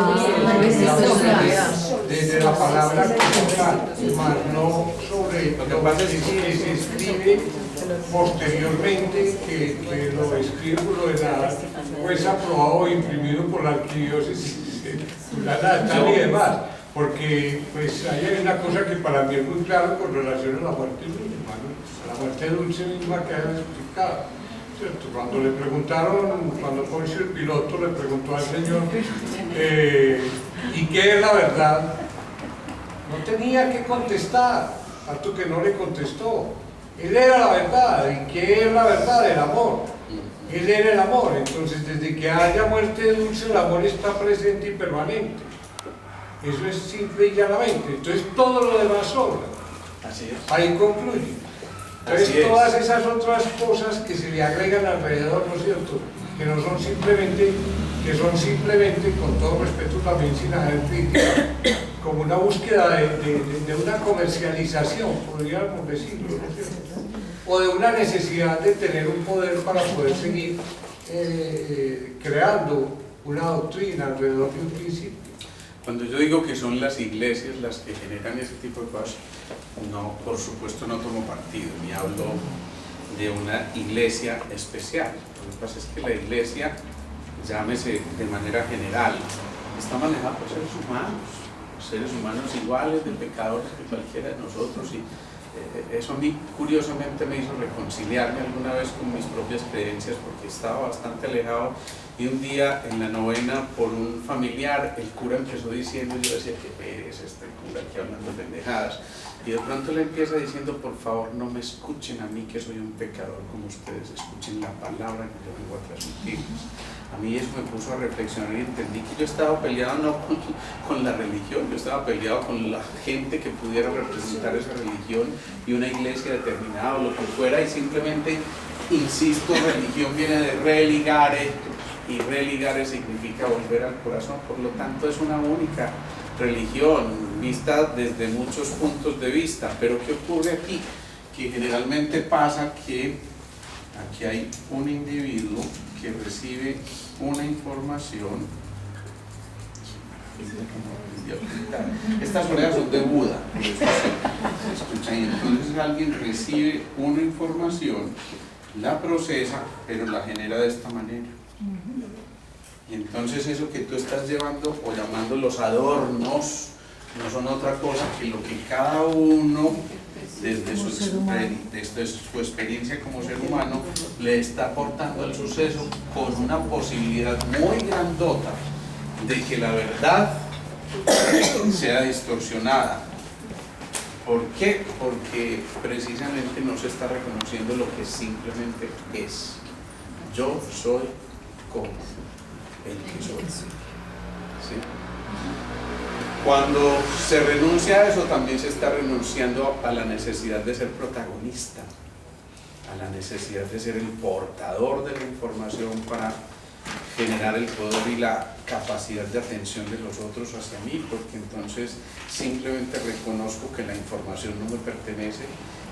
Speaker 7: desde la palabra más no sobre lo que se escribe posteriormente, que lo escribe lo de la pues aprobado o imprimido por la arquidiócesis, la Natal y demás, porque pues ahí hay una cosa que para mí es muy clara con relación a la muerte dulce, a la muerte dulce misma que han explicado. ¿Cierto? Cuando le preguntaron, cuando Poncio el Piloto le preguntó al Señor ¿y qué es la verdad? No tenía que contestar, tanto que no le contestó. Él era la verdad. ¿Y qué es la verdad? El amor. Él era el amor. Entonces, desde que haya muerte dulce, el amor está presente y permanente. Eso es simple y llanamente. Entonces, todo lo demás sobra.
Speaker 1: Así es.
Speaker 7: Ahí concluye. Entonces, todas esas otras cosas que se le agregan alrededor, ¿no es cierto? Que son simplemente, con todo respeto también sin hacer crítica, como una búsqueda de una comercialización, podríamos decirlo, ¿no es cierto? O de una necesidad de tener un poder para poder seguir creando una doctrina alrededor de un principio.
Speaker 1: Cuando yo digo que son las iglesias las que generan ese tipo de cosas, no, por supuesto no tomo partido, ni hablo de una iglesia especial. Lo que pasa es que la iglesia, llámese de manera general, está manejada por seres humanos iguales, de pecadores que cualquiera de nosotros, y eso a mí curiosamente me hizo reconciliarme alguna vez con mis propias creencias, porque estaba bastante alejado. Y un día en la novena, por un familiar, el cura empezó diciendo, yo decía, qué pereza este cura aquí hablando pendejadas. Y de pronto le empieza diciendo, por favor, no me escuchen a mí que soy un pecador como ustedes, escuchen la palabra que yo vengo a transmitirles. A mí eso me puso a reflexionar y entendí que yo estaba peleado no con la religión, yo estaba peleado con la gente que pudiera representar esa religión y una iglesia determinada o lo que fuera, y simplemente, insisto, religión viene de religare, y religare significa volver al corazón, por lo tanto es una única religión vista desde muchos puntos de vista. Pero ¿qué ocurre aquí? Que generalmente pasa que aquí hay un individuo que recibe una información. Estas orejas son de Buda, Escucha, y entonces alguien recibe una información, la procesa, pero la genera de esta manera. Y entonces eso que tú estás llevando o llamando los adornos no son otra cosa que lo que cada uno desde su experiencia como ser humano le está aportando al suceso, con una posibilidad muy grandota de que la verdad sea distorsionada. ¿Por qué? Porque precisamente no se está reconociendo lo que simplemente es. Yo soy como el que soy. ¿Sí? Cuando se renuncia a eso, también se está renunciando a la necesidad de ser protagonista, a la necesidad de ser el portador de la información para generar el poder y la capacidad de atención de los otros hacia mí, porque entonces simplemente reconozco que la información no me pertenece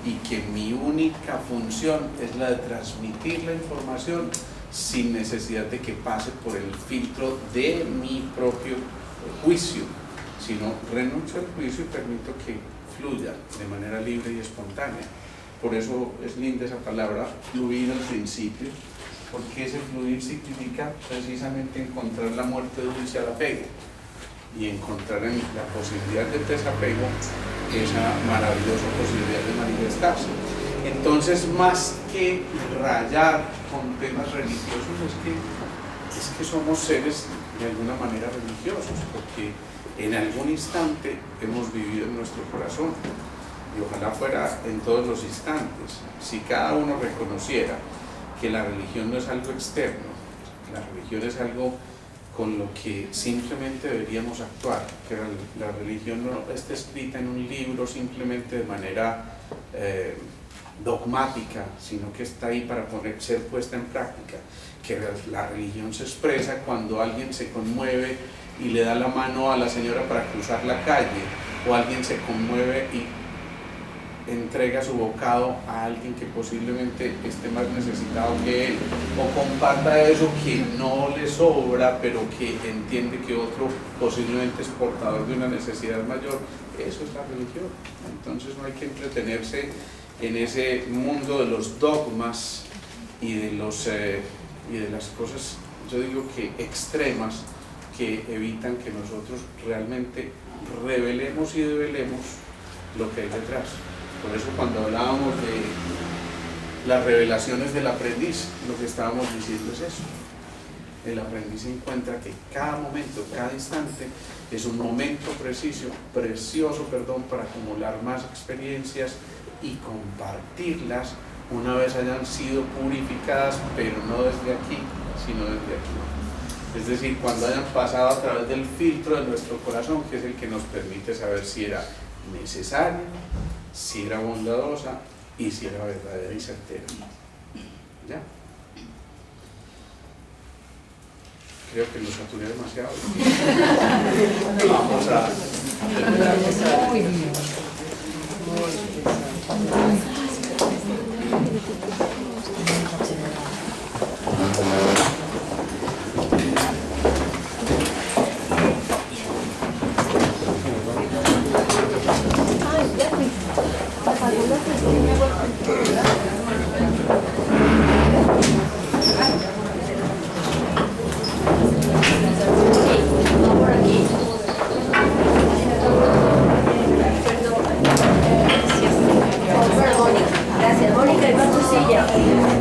Speaker 1: y que mi única función es la de transmitir la información sin necesidad de que pase por el filtro de mi propio juicio, sino renuncio al juicio y permito que fluya de manera libre y espontánea. Por eso es linda esa palabra, fluir al principio, porque ese fluir significa precisamente encontrar la muerte dulce al apego y encontrar en la posibilidad del desapego esa maravillosa posibilidad de manifestarse. Entonces, más que rayar con temas religiosos, es que somos seres de alguna manera religiosos, porque en algún instante hemos vivido en nuestro corazón, y ojalá fuera en todos los instantes. Si cada uno reconociera que la religión no es algo externo, la religión es algo con lo que simplemente deberíamos actuar, que la religión no está escrita en un libro simplemente de manera dogmática, sino que está ahí para ser puesta en práctica, que la religión se expresa cuando alguien se conmueve y le da la mano a la señora para cruzar la calle, o alguien se conmueve y entrega su bocado a alguien que posiblemente esté más necesitado que él, o comparta eso que no le sobra, pero que entiende que otro posiblemente es portador de una necesidad mayor. Eso es la religión. Entonces no hay que entretenerse en ese mundo de los dogmas y de las cosas, yo digo que extremas, que evitan que nosotros realmente revelemos y develemos lo que hay detrás. Por eso cuando hablábamos de las revelaciones del aprendiz, lo que estábamos diciendo es eso. El aprendiz encuentra que cada momento, cada instante es un momento precioso, para acumular más experiencias y compartirlas una vez hayan sido purificadas, pero no desde aquí, sino desde aquí. Es decir, cuando hayan pasado a través del filtro de nuestro corazón, que es el que nos permite saber si era necesaria, si era bondadosa y si era verdadera y certera. ¿Ya? Creo que lo saturé demasiado. Vamos a terminar. Muy bien.
Speaker 2: Gracias, Mónica, es tu silla.